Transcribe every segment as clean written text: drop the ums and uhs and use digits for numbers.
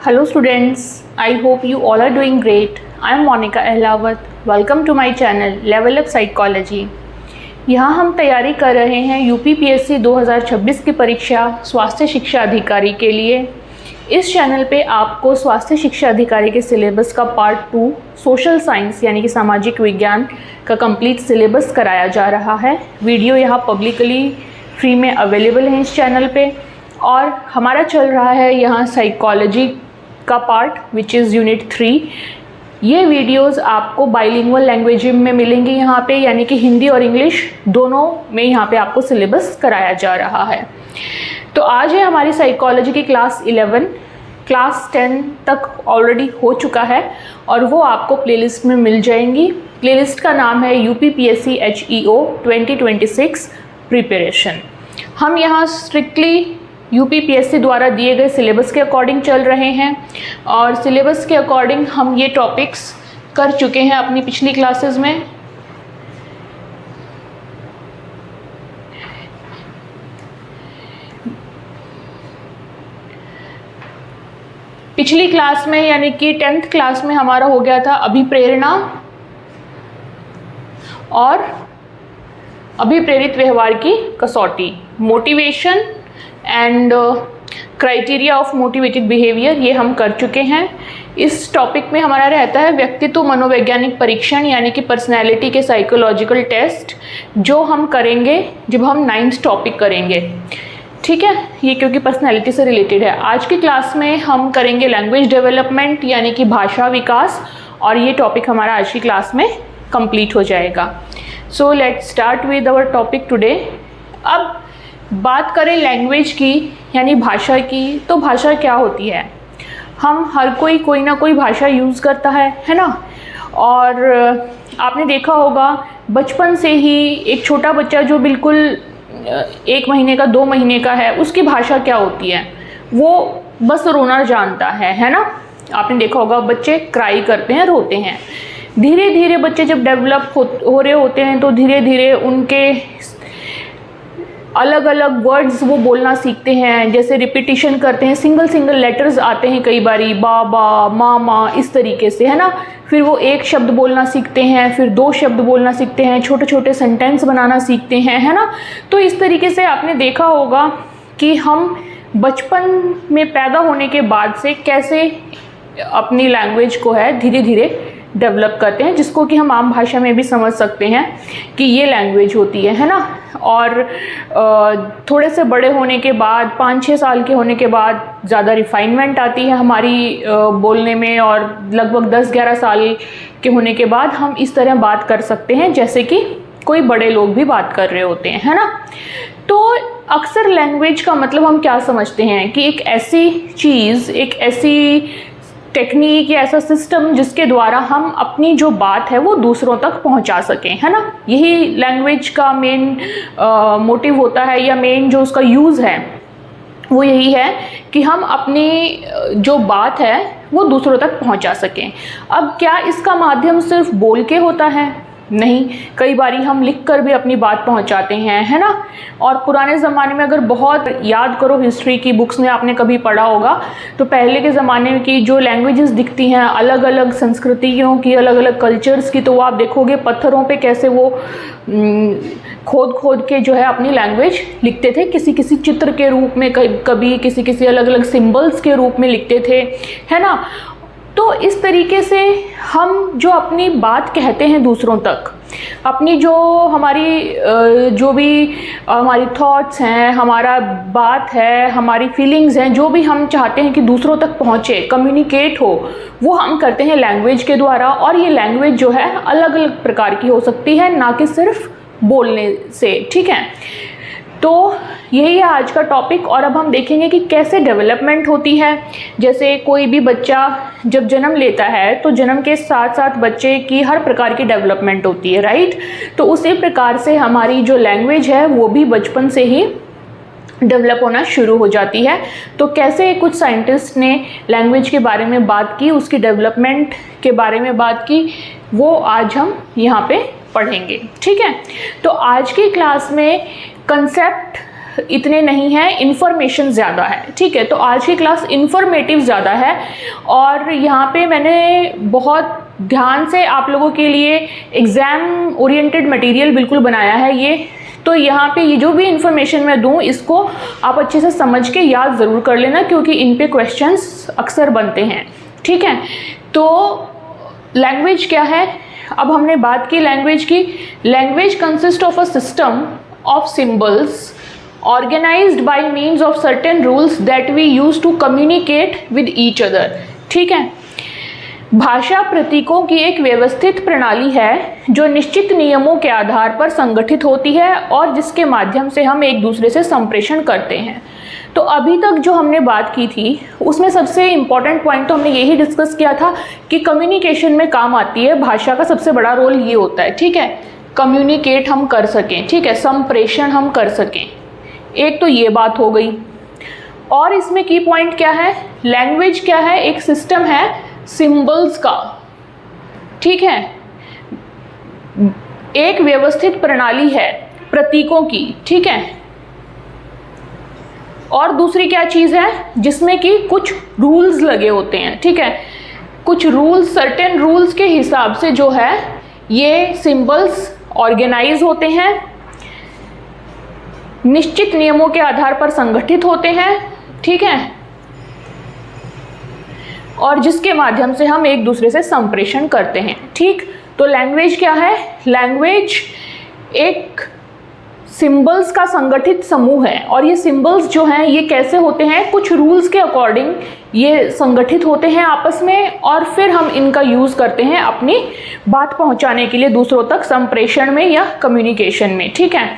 Hello students, I hope you all are doing great. I am Monica Ahlawat. Welcome to my channel Level Up Psychology. यहाँ हम तैयारी कर रहे हैं UPPSC 2026 की परीक्षा स्वास्थ्य शिक्षा अधिकारी के लिए। इस चैनल पे आपको स्वास्थ्य शिक्षा अधिकारी के सिलेबस का पार्ट 2 सोशल साइंस यानी कि सामाजिक विज्ञान का कंप्लीट सिलेबस कराया जा रहा है। वीडियो यहाँ पब्लिकली फ्री में अवेलेबल है इस चैनल पे, और हमारा चल रहा है यहाँ साइकोलॉजी का पार्ट विच इज़ यूनिट 3। ये वीडियोस आपको बाइलिंगुअल लैंग्वेज में मिलेंगी यहाँ पे, यानी कि हिंदी और इंग्लिश दोनों में यहाँ पे आपको सिलेबस कराया जा रहा है। तो आज है हमारी साइकोलॉजी की क्लास 11। क्लास 10 तक ऑलरेडी हो चुका है और वो आपको प्लेलिस्ट में मिल जाएंगी। प्लेलिस्ट का नाम है यूपीपीएससी HEO 2026 प्रिपरेशन। हम यहाँ स्ट्रिक्टली यूपीपीएससी द्वारा दिए गए सिलेबस के अकॉर्डिंग चल रहे हैं और सिलेबस के अकॉर्डिंग हम ये टॉपिक्स कर चुके हैं अपनी पिछली क्लासेस में। पिछली क्लास में यानी कि 10th क्लास में हमारा हो गया था अभिप्रेरणा और अभिप्रेरित व्यवहार की कसौटी, motivation and criteria of motivated behaviour, ये हम कर चुके हैं। इस टॉपिक में हमारा रहता है व्यक्तित्व मनोवैज्ञानिक परीक्षण यानी कि पर्सनैलिटी के साइकोलॉजिकल टेस्ट, जो हम करेंगे जब हम 9th टॉपिक करेंगे। ठीक है, ये क्योंकि पर्सनैलिटी से रिलेटेड है। आज की क्लास में हम करेंगे लैंग्वेज डेवलपमेंट यानी कि भाषा विकास, और ये टॉपिक हमारा आज की क्लास में कंप्लीट हो जाएगा। So let's start with our topic today. अब बात करें लैंग्वेज की यानी भाषा की, तो भाषा क्या होती है? हम हर कोई ना कोई भाषा यूज़ करता है ना। और आपने देखा होगा बचपन से ही एक छोटा बच्चा जो बिल्कुल 1 महीने का 2 महीने का है, उसकी भाषा क्या होती है? वो बस रोना जानता है ना। आपने देखा होगा बच्चे क्राई करते हैं, रोते हैं। धीरे धीरे बच्चे जब डेवलप हो रहे होते हैं तो धीरे धीरे उनके अलग अलग वर्ड्स वो बोलना सीखते हैं, जैसे रिपीटिशन करते हैं, सिंगल लेटर्स आते हैं कई बारी, बाबा मामा इस तरीके से, है ना। फिर वो एक शब्द बोलना सीखते हैं, फिर 2 शब्द बोलना सीखते हैं, छोटे छोटे सेंटेंस बनाना सीखते हैं, है ना। तो इस तरीके से आपने देखा होगा कि हम बचपन में पैदा होने के बाद से कैसे अपनी लैंग्वेज को है धीरे धीरे डेवलप करते हैं, जिसको कि हम आम भाषा में भी समझ सकते हैं कि ये लैंग्वेज होती है ना। और थोड़े से बड़े होने के बाद 5-6 साल के होने के बाद ज़्यादा रिफाइनमेंट आती है हमारी बोलने में, और लगभग 10-11 साल के होने के बाद हम इस तरह बात कर सकते हैं जैसे कि कोई बड़े लोग भी बात कर रहे होते हैं, है ना। तो अक्सर लैंग्वेज का मतलब हम क्या समझते हैं कि एक ऐसी चीज़, एक ऐसी टेक्निक या ऐसा सिस्टम जिसके द्वारा हम अपनी जो बात है वो दूसरों तक पहुंचा सकें, है ना। यही लैंग्वेज का मेन मोटिव होता है, या मेन जो उसका यूज़ है वो यही है कि हम अपनी जो बात है वो दूसरों तक पहुंचा सकें। अब क्या इसका माध्यम सिर्फ बोल के होता है? नहीं, कई बारी हम लिख कर भी अपनी बात पहुंचाते हैं, है ना। और पुराने ज़माने में अगर बहुत याद करो, हिस्ट्री की बुक्स में आपने कभी पढ़ा होगा, तो पहले के ज़माने की जो लैंग्वेजेस दिखती हैं अलग अलग संस्कृतियों की, अलग अलग कल्चर्स की, तो वो आप देखोगे पत्थरों पे कैसे वो खोद के जो है अपनी लैंग्वेज लिखते थे, किसी किसी चित्र के रूप में, कभी किसी अलग अलग सिम्बल्स के रूप में लिखते थे, है ना। तो इस तरीके से हम जो अपनी बात कहते हैं दूसरों तक, अपनी जो हमारी जो भी हमारी थॉट्स हैं, हमारा बात है, हमारी फीलिंग्स हैं, जो भी हम चाहते हैं कि दूसरों तक पहुँचे, कम्युनिकेट हो, वो हम करते हैं लैंग्वेज के द्वारा। और ये लैंग्वेज जो है अलग अलग प्रकार की हो सकती है, ना कि सिर्फ बोलने से। ठीक है, तो यही है आज का टॉपिक। और अब हम देखेंगे कि कैसे डेवलपमेंट होती है। जैसे कोई भी बच्चा जब जन्म लेता है तो जन्म के साथ साथ बच्चे की हर प्रकार की डेवलपमेंट होती है, राइट। तो उसी प्रकार से हमारी जो लैंग्वेज है वो भी बचपन से ही डेवलप होना शुरू हो जाती है। तो कैसे कुछ साइंटिस्ट ने लैंग्वेज के बारे में बात की, उसकी डेवलपमेंट के बारे में बात की, वो आज हम यहाँ पे पढ़ेंगे। ठीक है, तो आज की क्लास में कंसेप्ट इतने नहीं हैं, इन्फॉर्मेशन ज़्यादा है, ठीक है। तो आज की क्लास इन्फॉर्मेटिव ज़्यादा है और यहाँ पे मैंने बहुत ध्यान से आप लोगों के लिए एग्ज़ाम ओरिएंटेड मटेरियल बिल्कुल बनाया है ये। तो यहाँ पे ये जो भी इन्फॉर्मेशन मैं दूँ इसको आप अच्छे से समझ के याद ज़रूर कर लेना, क्योंकि इन पे क्वेश्चंस अक्सर बनते हैं, ठीक है। तो लैंग्वेज क्या है, अब हमने बात की लैंग्वेज की। Language consist of a system of symbols organised by means of certain rules that we use to communicate with each other, ठीक है। भाषा प्रतीकों की एक व्यवस्थित प्रणाली है जो निश्चित नियमों के आधार पर संगठित होती है और जिसके माध्यम से हम एक दूसरे से संप्रेषण करते हैं। तो अभी तक जो हमने बात की थी उसमें सबसे इम्पॉर्टेंट पॉइंट तो हमने यही डिस्कस किया था कि कम्युनिकेशन में काम आती है भाषा का सबसे बड़ा रोल ये होता है, ठीक है। कम्युनिकेट हम कर सकें, ठीक है, संप्रेषण हम कर सकें, एक तो ये बात हो गई। और इसमें की पॉइंट क्या है, लैंग्वेज क्या है, एक सिस्टम है सिंबल्स का, ठीक है, एक व्यवस्थित प्रणाली है प्रतीकों की, ठीक है। और दूसरी क्या चीज़ है, जिसमें कि कुछ रूल्स लगे होते हैं, ठीक है, कुछ रूल्स, सर्टेन रूल्स के हिसाब से जो है ये सिंबल्स ऑर्गेनाइज होते हैं, निश्चित नियमों के आधार पर संगठित होते हैं, ठीक है, और जिसके माध्यम से हम एक दूसरे से संप्रेषण करते हैं, ठीक। तो लैंग्वेज क्या है, लैंग्वेज एक सिंबल्स का संगठित समूह है और ये सिंबल्स जो हैं ये कैसे होते हैं, कुछ रूल्स के अकॉर्डिंग ये संगठित होते हैं आपस में और फिर हम इनका यूज़ करते हैं अपनी बात पहुंचाने के लिए दूसरों तक, संप्रेषण में या कम्युनिकेशन में, ठीक है।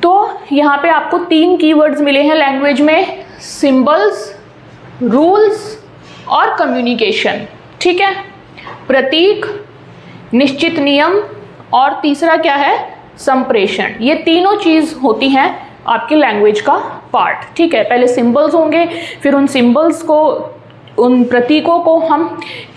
तो यहाँ पे आपको 3 कीवर्ड्स मिले हैं लैंग्वेज में, सिंबल्स, रूल्स और कम्युनिकेशन, ठीक है, प्रतीक, निश्चित नियम और तीसरा क्या है, संप्रेषण। ये तीनों चीज़ होती हैं आपके लैंग्वेज का पार्ट, ठीक है। पहले सिंबल्स होंगे, फिर उन सिंबल्स को, उन प्रतीकों को हम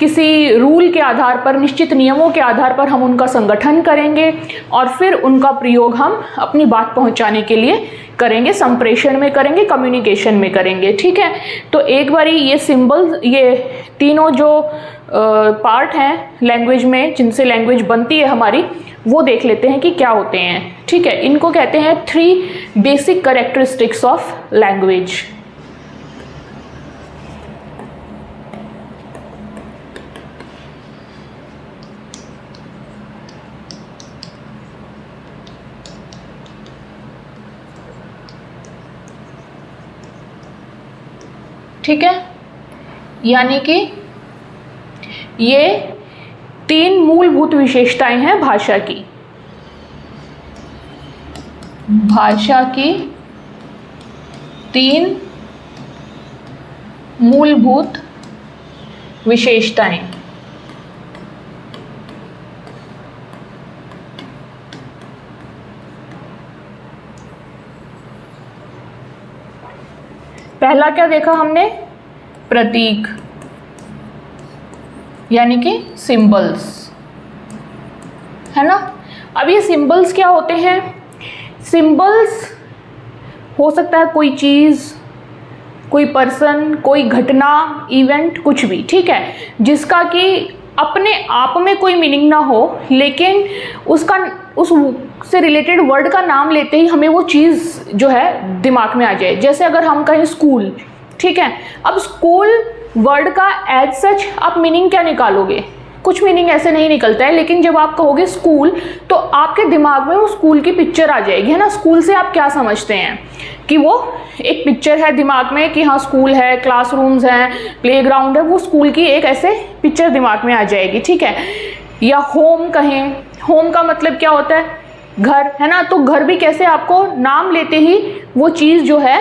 किसी रूल के आधार पर, निश्चित नियमों के आधार पर हम उनका संगठन करेंगे और फिर उनका प्रयोग हम अपनी बात पहुंचाने के लिए करेंगे, संप्रेषण में करेंगे, कम्युनिकेशन में करेंगे, ठीक है। तो एक बारी ये सिंबल्स, ये तीनों जो पार्ट हैं लैंग्वेज में जिनसे लैंग्वेज बनती है हमारी, वो देख लेते हैं कि क्या होते हैं, ठीक है। इनको कहते हैं 3 बेसिक कैरेक्टरिस्टिक्स ऑफ लैंग्वेज। ठीक है, यानी कि ये 3 मूलभूत विशेषताएं हैं भाषा की। भाषा की 3 मूलभूत विशेषताएं। पहला क्या देखा हमने, प्रतीक यानी कि सिंबल्स, है ना। अब ये सिंबल्स क्या होते हैं, सिंबल्स हो सकता है कोई चीज़, कोई पर्सन, कोई घटना, इवेंट, कुछ भी, ठीक है, जिसका कि अपने आप में कोई मीनिंग ना हो, लेकिन उसका, उससे रिलेटेड वर्ड का नाम लेते ही हमें वो चीज़ जो है दिमाग में आ जाए। जैसे अगर हम कहें स्कूल, ठीक है, अब स्कूल वर्ड का एज सच आप मीनिंग क्या निकालोगे, कुछ मीनिंग ऐसे नहीं निकलता है, लेकिन जब आप कहोगे स्कूल तो आपके दिमाग में वो स्कूल की पिक्चर आ जाएगी, है ना। स्कूल से आप क्या समझते हैं कि वो एक पिक्चर है दिमाग में कि हाँ स्कूल है, क्लासरूम्स हैं, प्लेग्राउंड है, वो स्कूल की एक ऐसे पिक्चर दिमाग में आ जाएगी, ठीक है। या होम कहें, होम का मतलब क्या होता है, घर, है ना। तो घर भी कैसे आपको नाम लेते ही वो चीज़ जो है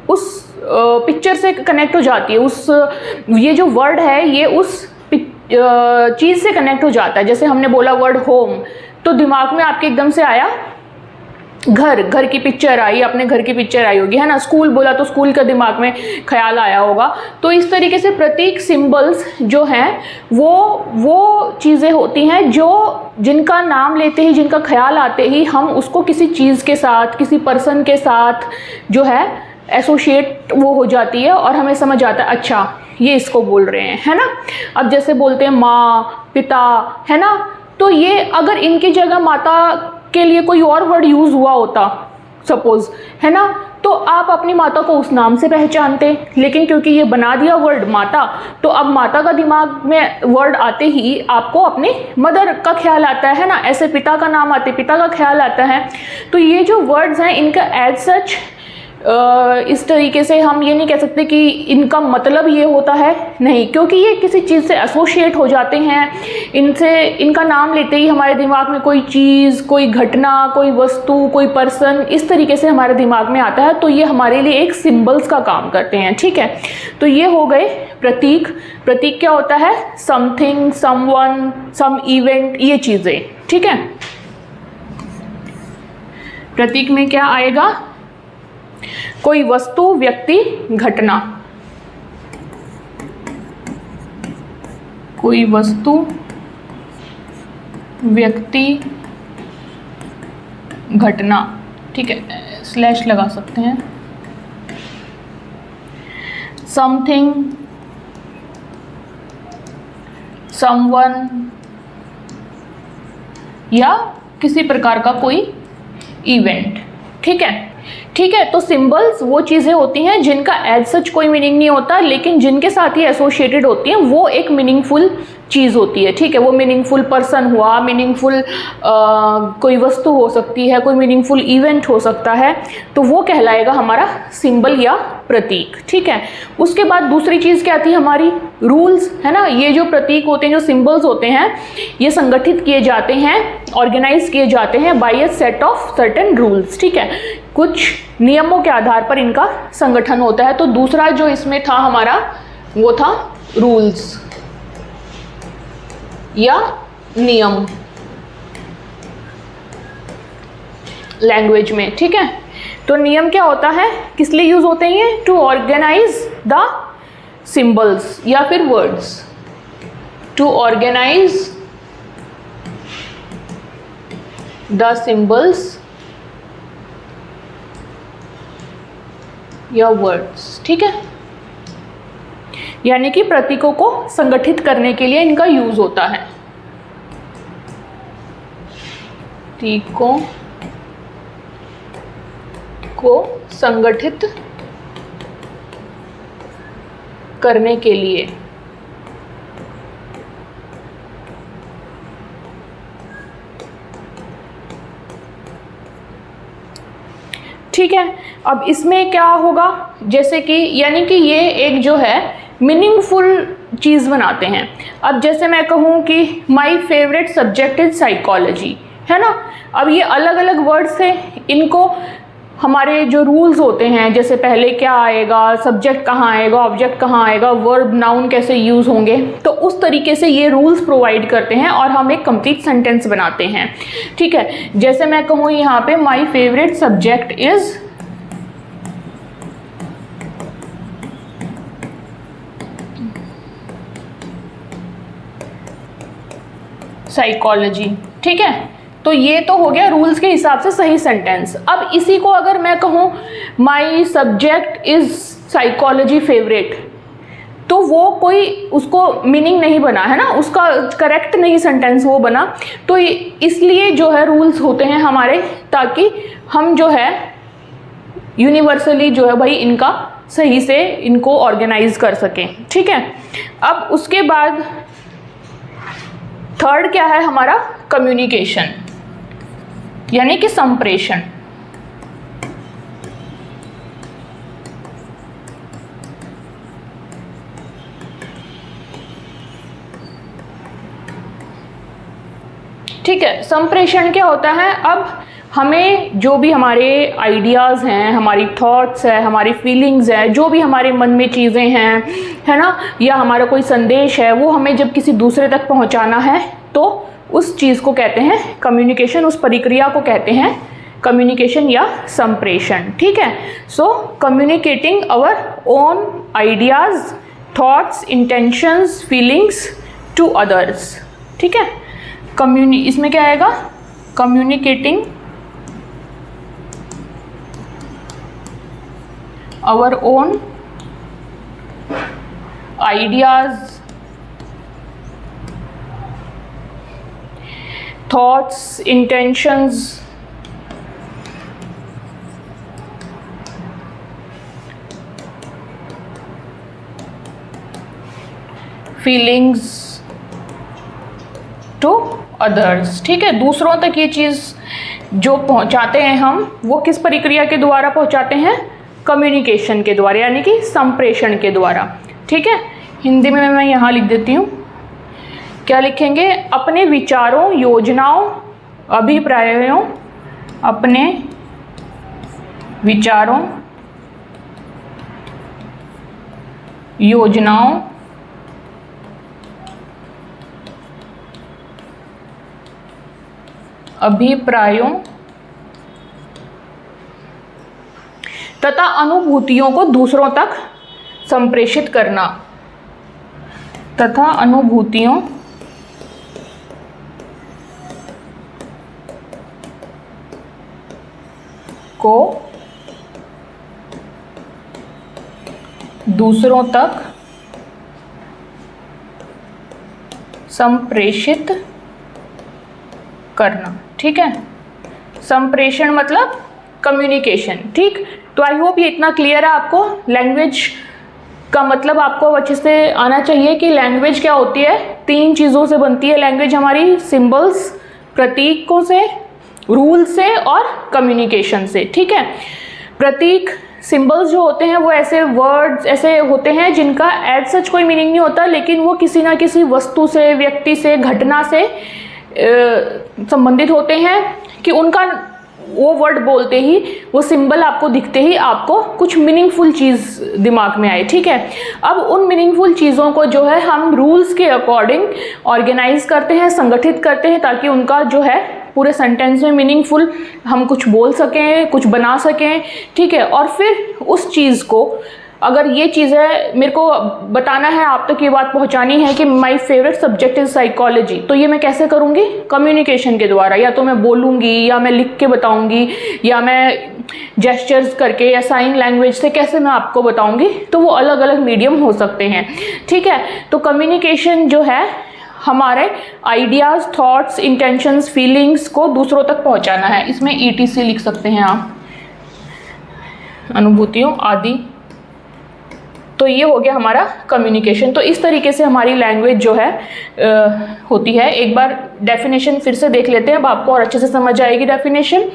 उस पिक्चर से कनेक्ट हो जाती है, उस, ये जो वर्ड है ये उस चीज़ से कनेक्ट हो जाता है। जैसे हमने बोला वर्ड होम, तो दिमाग में आपके एकदम से आया घर की पिक्चर आई, अपने घर की पिक्चर आई होगी, है ना। स्कूल बोला तो स्कूल का दिमाग में ख्याल आया होगा। तो इस तरीके से प्रतीक सिंबल्स जो हैं वो चीज़ें होती हैं जो जिनका नाम लेते ही, जिनका ख्याल आते ही हम उसको किसी चीज़ के साथ, किसी पर्सन के साथ जो है एसोसिएट वो हो जाती है और हमें समझ आता है अच्छा ये इसको बोल रहे हैं, है ना। अब जैसे बोलते हैं माँ, पिता, है ना, तो ये अगर इनकी जगह माता के लिए कोई और वर्ड यूज़ हुआ होता सपोज, है ना, तो आप अपनी माता को उस नाम से पहचानते, लेकिन क्योंकि ये बना दिया वर्ड माता, तो अब माता का दिमाग में वर्ड आते ही आपको अपने मदर का ख्याल आता है ना। ऐसे पिता का नाम आते पिता का ख्याल आता है। तो ये जो वर्ड्स हैं इनका एज सच इस तरीके से हम ये नहीं कह सकते कि इनका मतलब ये होता है, नहीं, क्योंकि ये किसी चीज़ से एसोसिएट हो जाते हैं। इनसे इनका नाम लेते ही हमारे दिमाग में कोई चीज़, कोई घटना, कोई वस्तु, कोई पर्सन इस तरीके से हमारे दिमाग में आता है। तो ये हमारे लिए एक सिंबल्स का काम करते हैं, ठीक है। तो ये हो गए प्रतीक। प्रतीक क्या होता है? समथिंग, समवन, सम इवेंट, ये चीज़ें, ठीक है। प्रतीक में क्या आएगा? कोई वस्तु, व्यक्ति, घटना। कोई वस्तु, व्यक्ति, घटना, ठीक है, स्लैश लगा सकते हैं। समथिंग, समवन, या किसी प्रकार का कोई इवेंट, ठीक है। ठीक है, तो सिंबल्स वो चीज़ें होती हैं जिनका एज सच कोई मीनिंग नहीं होता, लेकिन जिनके साथ ही एसोसिएटेड होती हैं वो एक मीनिंगफुल चीज़ होती है, ठीक है। वो मीनिंगफुल पर्सन हुआ, मीनिंगफुल कोई वस्तु हो सकती है, कोई मीनिंगफुल इवेंट हो सकता है, तो वो कहलाएगा हमारा सिंबल या प्रतीक, ठीक है। उसके बाद दूसरी चीज़ क्या थी हमारी? रूल्स, है ना। ये जो प्रतीक होते हैं, जो सिंबल्स होते हैं, ये संगठित किए जाते हैं, ऑर्गेनाइज किए जाते हैं by a set of certain rules, ठीक है। कुछ नियमों के आधार पर इनका संगठन होता है। तो दूसरा जो इसमें था हमारा वो था रूल्स या नियम लैंग्वेज में, ठीक है। तो नियम क्या होता है, किस लिए यूज होते हैं? टू ऑर्गेनाइज द सिंबल्स या फिर words, to organise the symbols या वर्ड्स, ठीक है। यानी कि प्रतीकों को संगठित करने के लिए इनका यूज होता है। प्रतीकों को संगठित करने के लिए ठीक है। अब इसमें क्या होगा, जैसे कि यानी कि ये एक जो है मीनिंगफुल चीज़ बनाते हैं। अब जैसे मैं कहूँ कि my favourite subject is psychology, है ना। अब ये अलग अलग वर्ड्स हैं, इनको हमारे जो रूल्स होते हैं, जैसे पहले क्या आएगा, सब्जेक्ट कहाँ आएगा, ऑब्जेक्ट कहाँ आएगा, वर्ब नाउन कैसे यूज़ होंगे, तो उस तरीके से ये रूल्स प्रोवाइड करते हैं और हम एक कंप्लीट सेंटेंस बनाते हैं, ठीक है। जैसे मैं कहूँ यहाँ पे my favourite subject is psychology, ठीक है। तो ये तो हो गया रूल्स के हिसाब से सही सेंटेंस। अब इसी को अगर मैं कहूँ my subject is psychology favourite, तो वो कोई उसको मीनिंग नहीं बना, है ना, उसका करेक्ट नहीं सेंटेंस वो बना। तो इसलिए जो है रूल्स होते हैं हमारे, ताकि हम जो है यूनिवर्सली जो है भाई इनका सही से इनको ऑर्गेनाइज कर सकें, ठीक है। अब उसके बाद थर्ड क्या है हमारा? कम्युनिकेशन, यानी कि संप्रेषण। ठीक है, संप्रेषण क्या होता है? अब हमें जो भी हमारे आइडियाज़ हैं, हमारी थॉट्स है, हमारी फीलिंग्स है, जो भी हमारे मन में चीज़ें हैं, है ना, या हमारा कोई संदेश है, वो हमें जब किसी दूसरे तक पहुंचाना है तो उस चीज़ को कहते हैं कम्युनिकेशन, उस प्रक्रिया को कहते हैं कम्युनिकेशन या संप्रेषण, ठीक है। So communicating our own ideas, thoughts, intentions, feelings to others, ठीक है। इसमें क्या आएगा, communicating our own ideas, thoughts, intentions, feelings to others, ठीक है। दूसरों तक ये चीज़ जो पहुंचाते हैं हम, वो किस प्रक्रिया के द्वारा पहुंचाते हैं, कम्युनिकेशन के द्वारा, यानी कि संप्रेषण के द्वारा, ठीक है। हिंदी में मैं यहाँ लिख देती हूँ, क्या लिखेंगे, अपने विचारों, योजनाओं, अभिप्रायों, अपने विचारों, योजनाओं, अभिप्रायों तथा अनुभूतियों को दूसरों तक संप्रेषित करना, तथा अनुभूतियों को दूसरों तक संप्रेषित करना, ठीक है। संप्रेषण मतलब कम्युनिकेशन, ठीक। तो आई होप ये इतना क्लियर है आपको। लैंग्वेज का मतलब आपको अच्छे से आना चाहिए कि लैंग्वेज क्या होती है, 3 चीज़ों से बनती है लैंग्वेज हमारी, सिंबल्स, प्रतीकों से, रूल से और कम्युनिकेशन से, ठीक है। प्रतीक, सिंबल्स जो होते हैं वो ऐसे वर्ड्स ऐसे होते हैं जिनका एज सच कोई मीनिंग नहीं होता, लेकिन वो किसी ना किसी वस्तु से, व्यक्ति से, घटना से संबंधित होते हैं कि उनका वो वर्ड बोलते ही, वो सिंबल आपको दिखते ही आपको कुछ मीनिंगफुल चीज़ दिमाग में आए, ठीक है। अब उन मीनिंगफुल चीज़ों को जो है हम रूल्स के अकॉर्डिंग ऑर्गेनाइज करते हैं, संगठित करते हैं, ताकि उनका जो है पूरे सेंटेंस में मीनिंगफुल हम कुछ बोल सकें, कुछ बना सकें, ठीक है। और फिर उस चीज़ को, अगर ये चीज़ें मेरे को बताना है, आप तक ये बात पहुंचानी है कि my favourite subject is psychology, तो ये मैं कैसे करूँगी, कम्युनिकेशन के द्वारा। या तो मैं बोलूँगी, या मैं लिख के बताऊँगी, या मैं जेस्चर्स करके, या साइन लैंग्वेज से कैसे मैं आपको बताऊँगी, तो वो अलग अलग मीडियम हो सकते हैं, ठीक है। तो कम्युनिकेशन जो है हमारे आइडियाज़, थॉट्स, इंटेंशंस, फीलिंग्स को दूसरों तक पहुँचाना है। इसमें ETC लिख सकते हैं आप, अनुभूतियों आदि। तो ये हो गया हमारा कम्युनिकेशन। तो इस तरीके से हमारी लैंग्वेज जो है होती है। एक बार डेफिनेशन फिर से देख लेते हैं, अब आपको और अच्छे से समझ आएगी डेफिनेशन।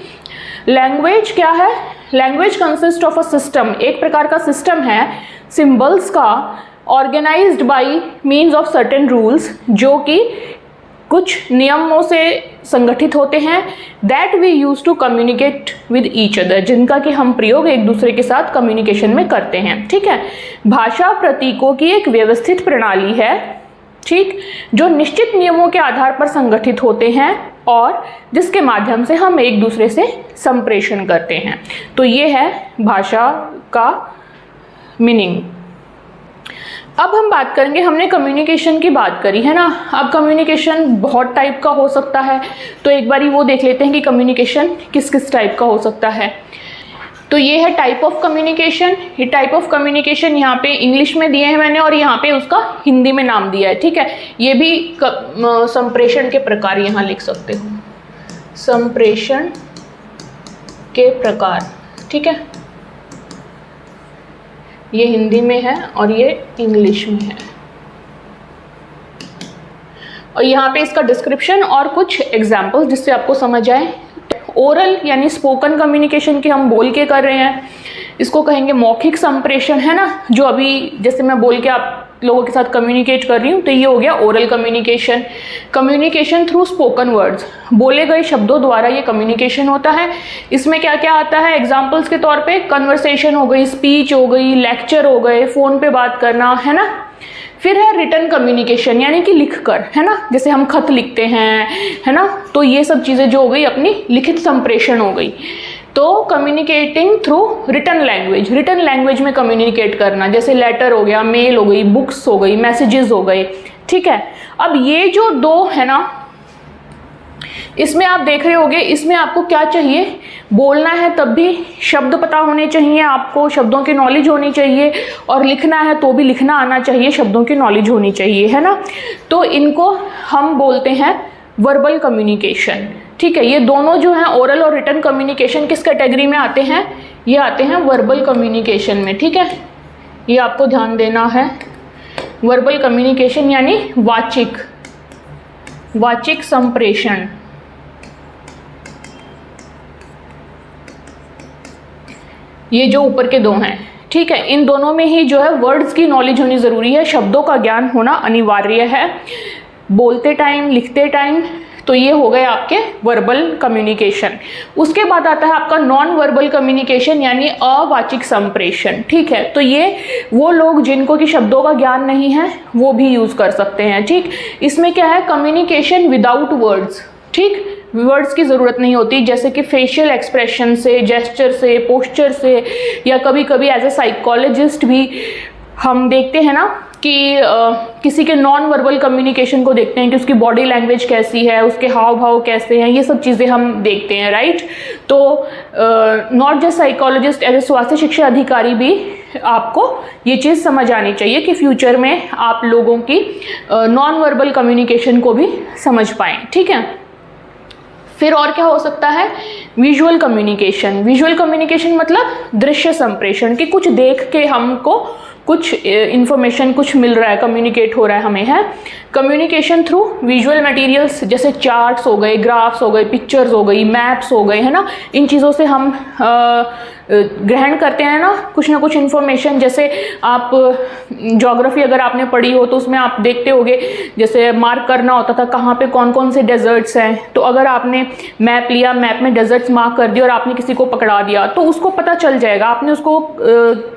लैंग्वेज क्या है, language consist of a system, एक प्रकार का सिस्टम है सिंबल्स का, organised by means of certain rules, जो कि कुछ नियमों से संगठित होते हैं, that we use to communicate with each other, जिनका कि हम प्रयोग एक दूसरे के साथ कम्युनिकेशन में करते हैं, ठीक है। भाषा प्रतीकों की एक व्यवस्थित प्रणाली है, ठीक, जो निश्चित नियमों के आधार पर संगठित होते हैं और जिसके माध्यम से हम एक दूसरे से संप्रेषण करते हैं। तो ये है भाषा का मीनिंग। अब हम बात करेंगे, हमने कम्युनिकेशन की बात करी है ना। अब कम्युनिकेशन बहुत टाइप का हो सकता है, तो एक बारी वो देख लेते हैं कि कम्युनिकेशन किस किस टाइप का हो सकता है। तो ये है टाइप ऑफ कम्युनिकेशन। ये टाइप ऑफ कम्युनिकेशन यहाँ पे इंग्लिश में दिए हैं मैंने, और यहाँ पे उसका हिंदी में नाम दिया है, ठीक है। ये भी संप्रेषण के प्रकार यहाँ लिख सकते हो, संप्रेषण के प्रकार, ठीक है। ये हिंदी में है और ये इंग्लिश में है, और यहाँ पे इसका डिस्क्रिप्शन और कुछ एग्जाम्पल्स जिससे आपको समझ आए। ओरल यानी स्पोकन कम्युनिकेशन की हम बोल के कर रहे हैं, इसको कहेंगे मौखिक संप्रेषण, है ना। जो अभी जैसे मैं बोल के आप लोगों के साथ कम्युनिकेट कर रही हूँ, तो ये हो गया oral communication. Communication through spoken words, बोले गए शब्दों द्वारा ये कम्युनिकेशन होता है। इसमें क्या क्या आता है एग्जाम्पल्स के तौर पे, कन्वर्सेशन हो गई, स्पीच हो गई, लेक्चर हो गए, फ़ोन पे बात करना, है ना। फिर है रिटन कम्युनिकेशन, यानी कि लिखकर, है ना, जैसे हम खत लिखते हैं, है ना, तो ये सब चीज़ें जो हो गई अपनी लिखित संप्रेषण हो गई। तो communicating through written language, written language में कम्युनिकेट करना, जैसे लेटर हो गया, मेल हो गई, बुक्स हो गई, मैसेजेस हो गए, ठीक है। अब ये जो दो है ना, इसमें आप देख रहे होगे, इसमें आपको क्या चाहिए, बोलना है तब भी शब्द पता होने चाहिए, आपको शब्दों की नॉलेज होनी चाहिए, और लिखना है तो भी लिखना आना चाहिए, शब्दों की नॉलेज होनी चाहिए, है ना। तो इनको हम बोलते हैं वर्बल कम्युनिकेशन, ठीक है। ये दोनों जो हैं ओरल और रिटन कम्युनिकेशन किस कैटेगरी में आते हैं, ये आते हैं वर्बल कम्युनिकेशन में, ठीक है। ये आपको ध्यान देना है, वर्बल कम्युनिकेशन यानी वाचिक संप्रेषण। ये जो ऊपर के दो हैं, ठीक है, इन दोनों में ही जो है वर्ड्स की नॉलेज होनी ज़रूरी है, शब्दों का ज्ञान होना अनिवार्य है बोलते टाइम, लिखते टाइम। तो ये हो गए आपके वर्बल कम्युनिकेशन। उसके बाद आता है आपका नॉन वर्बल कम्युनिकेशन यानी अवाचिक संप्रेषण, ठीक है। तो ये वो लोग जिनको कि शब्दों का ज्ञान नहीं है वो भी यूज़ कर सकते हैं, ठीक। इसमें क्या है, कम्युनिकेशन विदाउट वर्ड्स, ठीक, वर्ड्स की ज़रूरत नहीं होती, जैसे कि फेशियल एक्सप्रेशन से, जेस्चर से, पोस्चर से, या कभी कभी एज ए साइकोलॉजिस्ट भी हम देखते हैं ना कि किसी के नॉन वर्बल कम्युनिकेशन को देखते हैं कि उसकी बॉडी लैंग्वेज कैसी है, उसके हाव भाव कैसे हैं, ये सब चीज़ें हम देखते हैं, राइट। तो not just psychologist, as a स्वास्थ्य शिक्षा अधिकारी भी आपको ये चीज़ समझ आनी चाहिए कि फ्यूचर में आप लोगों की नॉन वर्बल कम्युनिकेशन को भी समझ पाएँ, ठीक है। फिर और क्या हो सकता है, विजुअल कम्युनिकेशन। विजुअल कम्युनिकेशन मतलब दृश्य संप्रेषण, कि कुछ देख के हमको कुछ इंफॉर्मेशन कुछ मिल रहा है, कम्युनिकेट हो रहा है हमें, है। कम्युनिकेशन थ्रू विजुअल मटेरियल्स, जैसे चार्ट्स हो गए, ग्राफ्स हो गए, पिक्चर्स हो गई, मैप्स हो गए, है ना। इन चीज़ों से हम ग्रहण करते हैं ना कुछ इन्फॉर्मेशन। जैसे आप ज्योग्राफी अगर आपने पढ़ी हो तो उसमें आप देखते होगे, जैसे मार्क करना होता था कहाँ पे कौन कौन से डेजर्ट्स हैं, तो अगर आपने मैप लिया, मैप में डेजर्ट्स मार्क कर दिया और आपने किसी को पकड़ा दिया तो उसको पता चल जाएगा, आपने उसको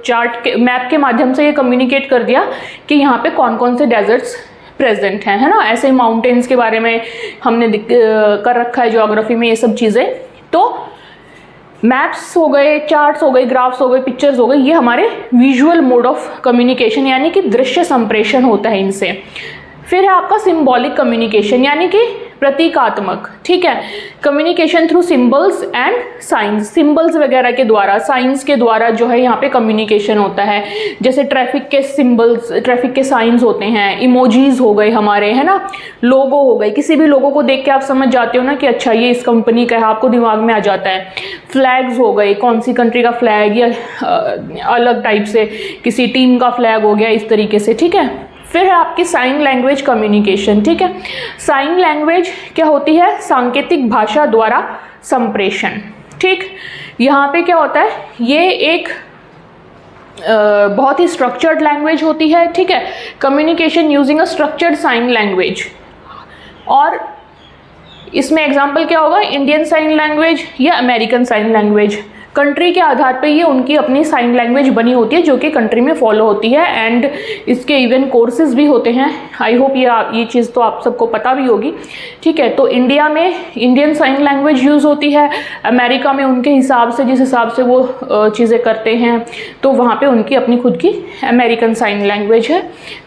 चार्ट के मैप के माध्यम से ये कम्युनिकेट कर दिया कि यहाँ पे कौन कौन से डेजर्ट्स प्रेजेंट हैं, है ना। ऐसे माउंटेन्स के बारे में हमने कर रखा है ज्योग्राफी में, ये सब चीज़ें। तो मैप्स हो गए, चार्ट्स हो गए, ग्राफ्स हो गए, पिक्चर्स हो गए, ये हमारे विजुअल मोड ऑफ कम्युनिकेशन यानी कि दृश्य संप्रेषण होता है इनसे। फिर है आपका सिंबॉलिक कम्युनिकेशन यानी कि प्रतीकात्मक, ठीक है। Communication through symbols and science, symbols वगैरह के द्वारा, साइंस के द्वारा जो है यहाँ पे कम्युनिकेशन होता है। जैसे ट्रैफिक के सिंबल्स, ट्रैफिक के साइंस होते हैं, इमोजीज हो गए हमारे, है ना, लोगो हो गए, किसी भी लोगों को देख के आप समझ जाते हो ना कि अच्छा ये इस कंपनी का है, आपको दिमाग में आ जाता है। फ्लैग्स हो गए, कौन सी कंट्री का फ्लैग, या अलग टाइप से किसी टीम का फ्लैग हो गया, इस तरीके से, ठीक है। फिर है आपकी साइन लैंग्वेज कम्युनिकेशन, ठीक है। साइन लैंग्वेज क्या होती है, सांकेतिक भाषा द्वारा संप्रेषण, ठीक। यहाँ पे क्या होता है, ये एक बहुत ही स्ट्रक्चर्ड लैंग्वेज होती है, ठीक है। Communication using a structured sign language, और इसमें एग्जाम्पल क्या होगा, इंडियन साइन लैंग्वेज या अमेरिकन साइन लैंग्वेज। कंट्री के आधार पे ये उनकी अपनी साइन लैंग्वेज बनी होती है जो कि कंट्री में फॉलो होती है, एंड इसके इवन कोर्सेज भी होते हैं। आई होप ये चीज़ तो आप सबको पता भी होगी, ठीक है। तो इंडिया में इंडियन साइन लैंग्वेज यूज़ होती है, अमेरिका में उनके हिसाब से, जिस हिसाब से वो चीज़ें करते हैं, तो वहाँ पे उनकी अपनी खुद की अमेरिकन साइन लैंग्वेज है।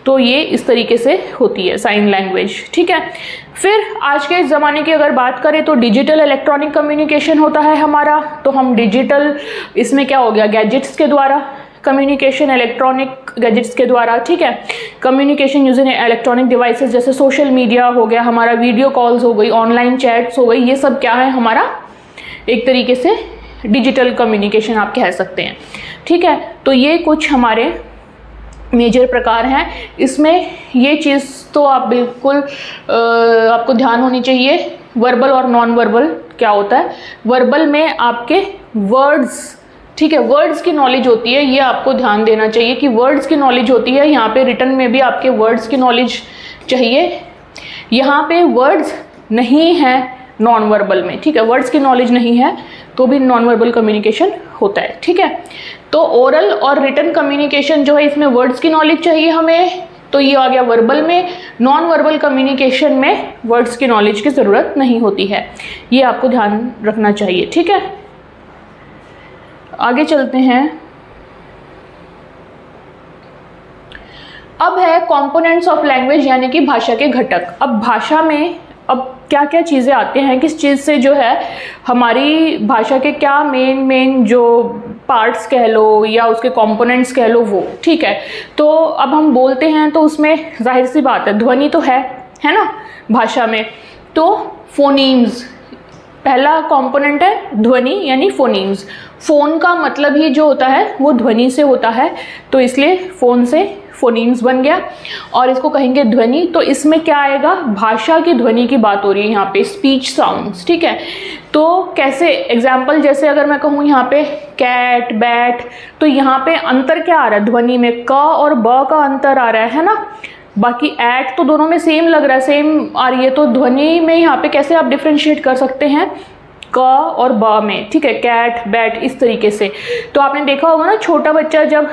तो ये इस तरीके से होती है साइन लैंग्वेज, ठीक है। फिर आज के ज़माने की अगर बात करें तो डिजिटल इलेक्ट्रॉनिक कम्युनिकेशन होता है हमारा। तो हम डिजिटल, इसमें क्या हो गया, गैजेट्स के द्वारा कम्युनिकेशन, इलेक्ट्रॉनिक गैजेट्स के द्वारा, ठीक है। कम्युनिकेशन यूजिंग इलेक्ट्रॉनिक डिवाइसेस, जैसे सोशल मीडिया हो गया हमारा, वीडियो कॉल्स हो गई, ऑनलाइन चैट्स हो गई, ये सब क्या है हमारा एक तरीके से डिजिटल कम्युनिकेशन आप कह सकते हैं, ठीक है। तो ये कुछ हमारे मेजर प्रकार हैं। इसमें ये चीज़ तो आप बिल्कुल आपको ध्यान होनी चाहिए, वर्बल और नॉन वर्बल क्या होता है। वर्बल में आपके वर्ड्स, ठीक है, वर्ड्स की नॉलेज होती है, ये आपको ध्यान देना चाहिए कि वर्ड्स की नॉलेज होती है। यहाँ पे रिटन में भी आपके वर्ड्स की नॉलेज चाहिए। यहाँ पे वर्ड्स नहीं है नॉन वर्बल में, ठीक है, वर्ड्स की नॉलेज नहीं है तो भी नॉन वर्बल कम्युनिकेशन होता है, ठीक है। तो ओरल और रिटन कम्युनिकेशन जो है, इसमें वर्ड्स की नॉलेज चाहिए हमें, तो ये आ गया वर्बल में। नॉन वर्बल कम्युनिकेशन में वर्ड्स की नॉलेज की ज़रूरत नहीं होती है, ये आपको ध्यान रखना चाहिए, ठीक है। आगे चलते हैं। अब है कंपोनेंट्स ऑफ लैंग्वेज, यानी कि भाषा के घटक। अब भाषा में अब क्या क्या चीज़ें आती हैं, किस चीज़ से जो है हमारी भाषा के क्या मेन जो पार्ट्स कह लो या उसके कंपोनेंट्स कह लो वो, ठीक है। तो अब हम बोलते हैं तो उसमें जाहिर सी बात है ध्वनि तो है ना भाषा में। तो फोनीम्स पहला कंपोनेंट है, ध्वनि यानी फोनीम्स। फोन का मतलब ही जो होता है वो ध्वनि से होता है, तो इसलिए फोन से फोनीम्स बन गया और इसको कहेंगे ध्वनि। तो इसमें क्या आएगा, भाषा की ध्वनि की बात हो रही है यहाँ पे, स्पीच साउंड्स, ठीक है। तो कैसे, एग्जाम्पल जैसे अगर मैं कहूँ यहाँ पे कैट, बैट, तो यहाँ पे अंतर क्या आ रहा है ध्वनि में, क और ब का अंतर आ रहा है ना। बाकी एट तो दोनों में सेम लग रहा है, सेम आ रही है, तो ध्वनि में यहाँ पे कैसे आप डिफ्रेंशिएट कर सकते हैं क और ब में, ठीक है, कैट, बैट, इस तरीके से। तो आपने देखा होगा ना, छोटा बच्चा जब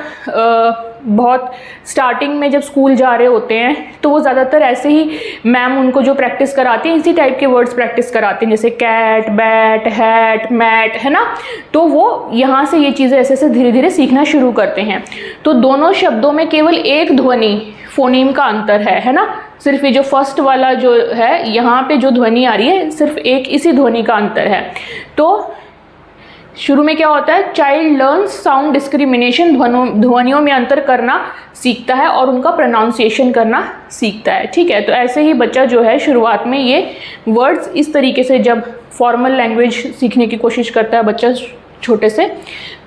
बहुत स्टार्टिंग में जब स्कूल जा रहे होते हैं तो वो ज़्यादातर ऐसे ही मैम उनको जो प्रैक्टिस कराती है इसी टाइप के वर्ड्स प्रैक्टिस कराते हैं, जैसे कैट, बैट, हैट, मैट, है ना। तो वो यहाँ से ये चीज़ें ऐसे ऐसे धीरे धीरे सीखना शुरू करते हैं। तो दोनों शब्दों में केवल एक ध्वनि फोनीम का अंतर है ना। सिर्फ ये जो फर्स्ट वाला जो है यहाँ पे जो ध्वनि आ रही है सिर्फ एक इसी ध्वनि का अंतर है। तो शुरू में क्या होता है, चाइल्ड लर्न्स साउंड डिस्क्रिमिनेशन, ध्वनियों में अंतर करना सीखता है और उनका प्रोनाउंसिएशन करना सीखता है, ठीक है। तो ऐसे ही बच्चा जो है शुरुआत में ये वर्ड्स इस तरीके से जब फॉर्मल लैंग्वेज सीखने की कोशिश करता है बच्चा छोटे से,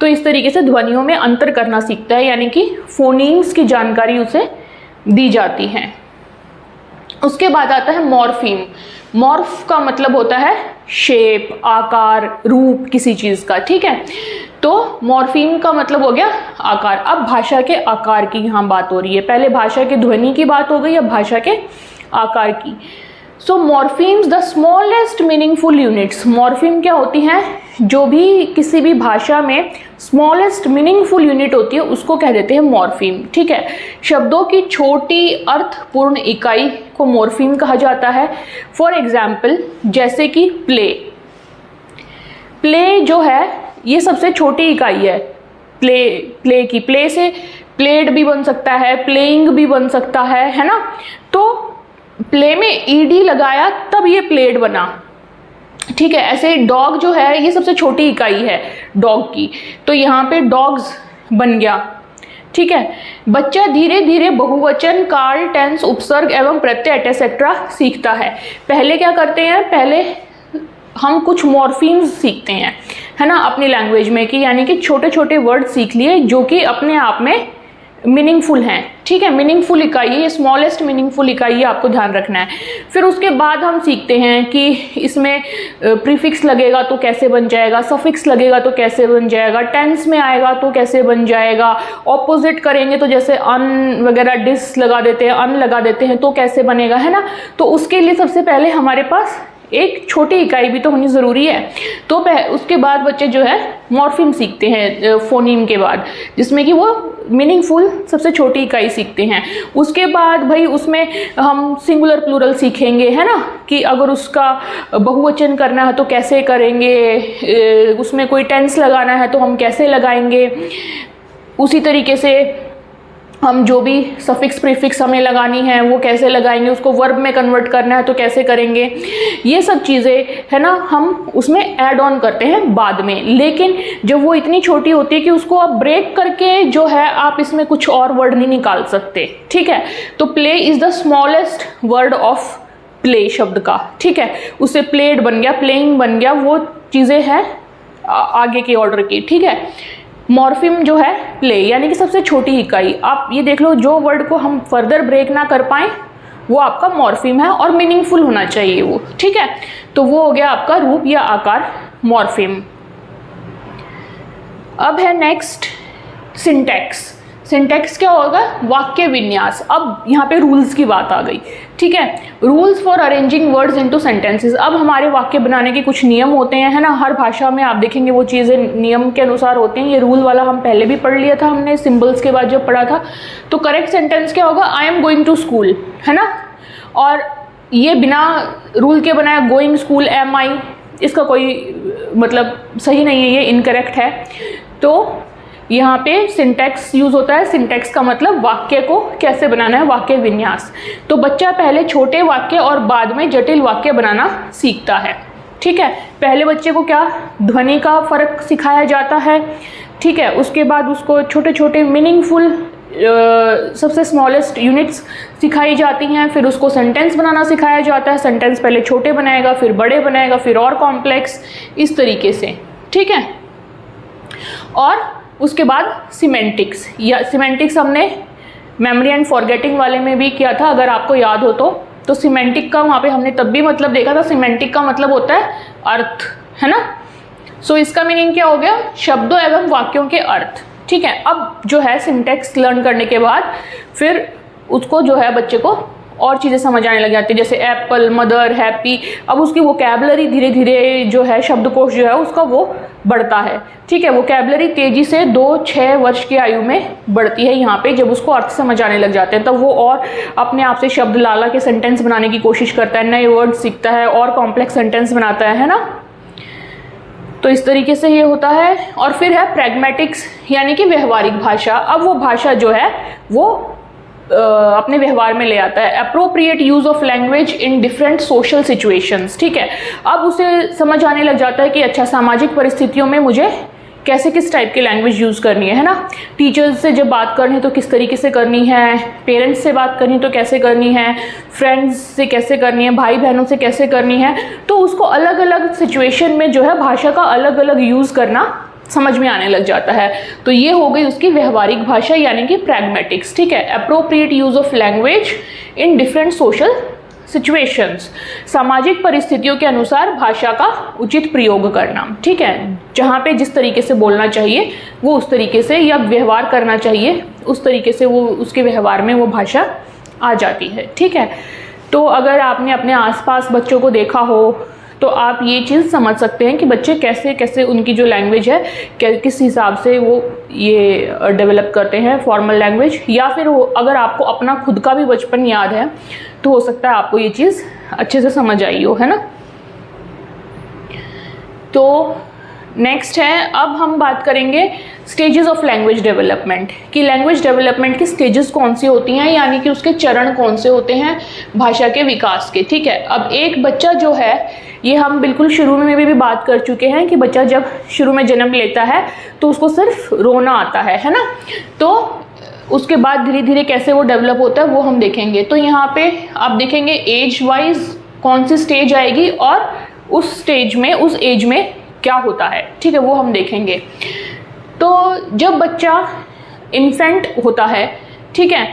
तो इस तरीके से ध्वनियों में अंतर करना सीखता है, यानी कि फोनीम्स की जानकारी उसे दी जाती है। उसके बाद आता है मॉर्फीम। मॉर्फ का मतलब होता है शेप, आकार, रूप किसी चीज़ का, ठीक है। तो मॉर्फीम का मतलब हो गया आकार। अब भाषा के आकार की यहाँ बात हो रही है, पहले भाषा के ध्वनि की बात हो गई, अब भाषा के आकार की। So morphemes the smallest meaningful units. Morpheme क्या होती हैं, जो भी किसी भी भाषा में स्मॉलेस्ट मीनिंगफुल यूनिट होती है उसको कह देते हैं मॉर्फीम, ठीक है। शब्दों की छोटी अर्थपूर्ण इकाई को मॉर्फीम कहा जाता है। फॉर एग्जाम्पल जैसे कि प्ले। प्ले जो है ये सबसे छोटी इकाई है प्ले की। प्ले से प्लेड भी बन सकता है, प्लेइंग भी बन सकता है ना। तो प्ले में ईडी लगाया तब ये प्लेड बना, ठीक है। ऐसे डॉग जो है ये सबसे छोटी इकाई है डॉग की, तो यहाँ पे डॉग्स बन गया, ठीक है। बच्चा धीरे धीरे बहुवचन, काल, टेंस, उपसर्ग एवं प्रत्यय एटसेट्रा सीखता है। पहले क्या करते हैं, पहले हम कुछ मॉर्फीम्स सीखते हैं, है ना, अपनी लैंग्वेज में, कि यानी कि छोटे छोटे वर्ड सीख लिए जो कि अपने आप में मीनिंगफुल हैं, ठीक है। मीनिंगफुल इकाई, ये स्मॉलेस्ट मीनिंगफुल इकाई आपको ध्यान रखना है। फिर उसके बाद हम सीखते हैं कि इसमें प्रीफिक्स लगेगा तो कैसे बन जाएगा, सफिक्स लगेगा तो कैसे बन जाएगा, टेंस में आएगा तो कैसे बन जाएगा, ऑपोजिट करेंगे तो जैसे अन वगैरह डिस लगा देते हैं, अन लगा देते हैं तो कैसे बनेगा, है ना। तो उसके लिए सबसे पहले हमारे पास एक छोटी इकाई भी तो होनी ज़रूरी है। तो उसके बाद बच्चे जो है मॉर्फीम सीखते हैं फोनीम के बाद, जिसमें कि वो मीनिंगफुल सबसे छोटी इकाई सीखते हैं। उसके बाद भाई उसमें हम सिंगुलर प्लूरल सीखेंगे, है ना, कि अगर उसका बहुवचन करना है तो कैसे करेंगे, उसमें कोई टेंस लगाना है तो हम कैसे लगाएंगे। उसी तरीके से हम जो भी सफिक्स प्रीफिक्स हमें लगानी है वो कैसे लगाएंगे, उसको वर्ब में कन्वर्ट करना है तो कैसे करेंगे। ये सब चीज़ें है ना हम उसमें ऐड ऑन करते हैं बाद में। लेकिन जब वो इतनी छोटी होती है कि उसको आप ब्रेक करके जो है आप इसमें कुछ और वर्ड नहीं निकाल सकते, ठीक है। तो play is the smallest word of play शब्द का, ठीक है। उससे प्लेड बन गया, प्लेइंग बन गया, वो चीज़ें हैं आगे के ऑर्डर की, ठीक है। मॉर्फिम जो है प्ले, यानी कि सबसे छोटी इकाई। आप ये देख लो, जो वर्ड को हम फर्दर ब्रेक ना कर पाएँ वो आपका मॉर्फिम है और मीनिंगफुल होना चाहिए वो, ठीक है। तो वो हो गया आपका रूप या आकार, मॉर्फिम। अब है नेक्स्ट सिंटैक्स। सिंटैक्स क्या होगा, वाक्य विन्यास। अब यहाँ पे रूल्स की बात आ गई, ठीक है, rules for arranging words into sentences. अब हमारे वाक्य बनाने के कुछ नियम होते हैं, है ना, हर भाषा में आप देखेंगे वो चीज़ें नियम के अनुसार होती हैं। ये रूल वाला हम पहले भी पढ़ लिया था हमने सिंबल्स के बाद जब पढ़ा था। तो करेक्ट सेंटेंस क्या होगा, I am going to school, है ना, और ये बिना रूल के बनाया गोइंग स्कूल एम आई, इसका कोई मतलब सही नहीं है, ये इनकरेक्ट है। तो यहाँ पे सिंटैक्स यूज़ होता है। सिंटैक्स का मतलब वाक्य को कैसे बनाना है, वाक्य विन्यास। तो बच्चा पहले छोटे वाक्य और बाद में जटिल वाक्य बनाना सीखता है, ठीक है। पहले बच्चे को क्या, ध्वनि का फ़र्क सिखाया जाता है, ठीक है। उसके बाद उसको छोटे छोटे मीनिंगफुल सबसे स्मॉलेस्ट यूनिट्स सिखाई जाती हैं। फिर उसको सेंटेंस बनाना सिखाया जाता है। सेंटेंस पहले छोटे बनाएगा, फिर बड़े बनाएगा, फिर और कॉम्प्लेक्स, इस तरीके से, ठीक है। और उसके बाद सिमेंटिक्स, या सिमेंटिक्स हमने मेमोरी एंड फॉरगेटिंग वाले में भी किया था, अगर आपको याद हो तो सिमेंटिक का वहाँ पे हमने तब भी मतलब देखा था। सिमेंटिक का मतलब होता है अर्थ, है ना। सो इसका मीनिंग क्या हो गया, शब्दों एवं वाक्यों के अर्थ, ठीक है। अब जो है सिंटैक्स लर्न करने के बाद फिर उसको जो है बच्चे को और चीज़ें समझ आने लग जाती है, जैसे एप्पल, मदर, हैप्पी। अब उसकी वोकैबुलरी धीरे धीरे जो है, शब्दकोश जो है उसका वो बढ़ता है, ठीक है। वोकैबुलरी तेज़ी से 2-6 वर्ष की आयु में बढ़ती है। यहाँ पे जब उसको अर्थ समझ आने लग जाते हैं तब वो और अपने आप से शब्द लाला के सेंटेंस बनाने की कोशिश करता है, नए वर्ड सीखता है और कॉम्प्लेक्स सेंटेंस बनाता है ना। तो इस तरीके से ये होता है। और फिर है प्रैग्मेटिक्स, यानी कि व्यवहारिक भाषा। अब वो भाषा जो है वो अपने व्यवहार में ले आता है। Appropriate use of language in different social situations, ठीक है। अब उसे समझ आने लग जाता है कि अच्छा, सामाजिक परिस्थितियों में मुझे कैसे किस टाइप की लैंग्वेज यूज़ करनी है ना। टीचर्स से जब बात करनी है तो किस तरीके से करनी है, पेरेंट्स से बात करनी है तो कैसे करनी है, फ्रेंड्स से कैसे करनी है, भाई बहनों से कैसे करनी है। तो उसको अलग अलग सिचुएशन में जो है भाषा का अलग अलग यूज़ करना समझ में आने लग जाता है। तो ये हो गई उसकी व्यवहारिक भाषा, यानी कि प्रैग्मेटिक्स, ठीक है। Appropriate use of language in different social situations, सामाजिक परिस्थितियों के अनुसार भाषा का उचित प्रयोग करना, ठीक है। जहाँ पे जिस तरीके से बोलना चाहिए वो उस तरीके से, या व्यवहार करना चाहिए उस तरीके से वो उसके व्यवहार में वो भाषा आ जाती है, ठीक है। तो अगर आपने अपने आसपास बच्चों को देखा हो तो आप ये चीज़ समझ सकते हैं कि बच्चे कैसे कैसे उनकी जो लैंग्वेज है किस हिसाब से वो ये डेवलप करते हैं फॉर्मल लैंग्वेज। या फिर अगर आपको अपना खुद का भी बचपन याद है तो हो सकता है आपको ये चीज़ अच्छे से समझ आई हो, है ना। तो नेक्स्ट है, अब हम बात करेंगे स्टेजेस ऑफ लैंग्वेज डेवलपमेंट, कि लैंग्वेज डेवलपमेंट की स्टेजेस कौन सी होती हैं, यानी कि उसके चरण कौन से होते हैं भाषा के विकास के, ठीक है। अब एक बच्चा जो है, ये हम बिल्कुल शुरू में भी बात कर चुके हैं कि बच्चा जब शुरू में जन्म लेता है तो उसको सिर्फ रोना आता है ना। तो उसके बाद धीरे धीरे कैसे वो डेवलप होता है वो हम देखेंगे। तो यहाँ पे आप देखेंगे एज वाइज कौन सी स्टेज आएगी और उस स्टेज में, उस एज में क्या होता है, ठीक है, वो हम देखेंगे। तो जब बच्चा इन्फेंट होता है, ठीक है,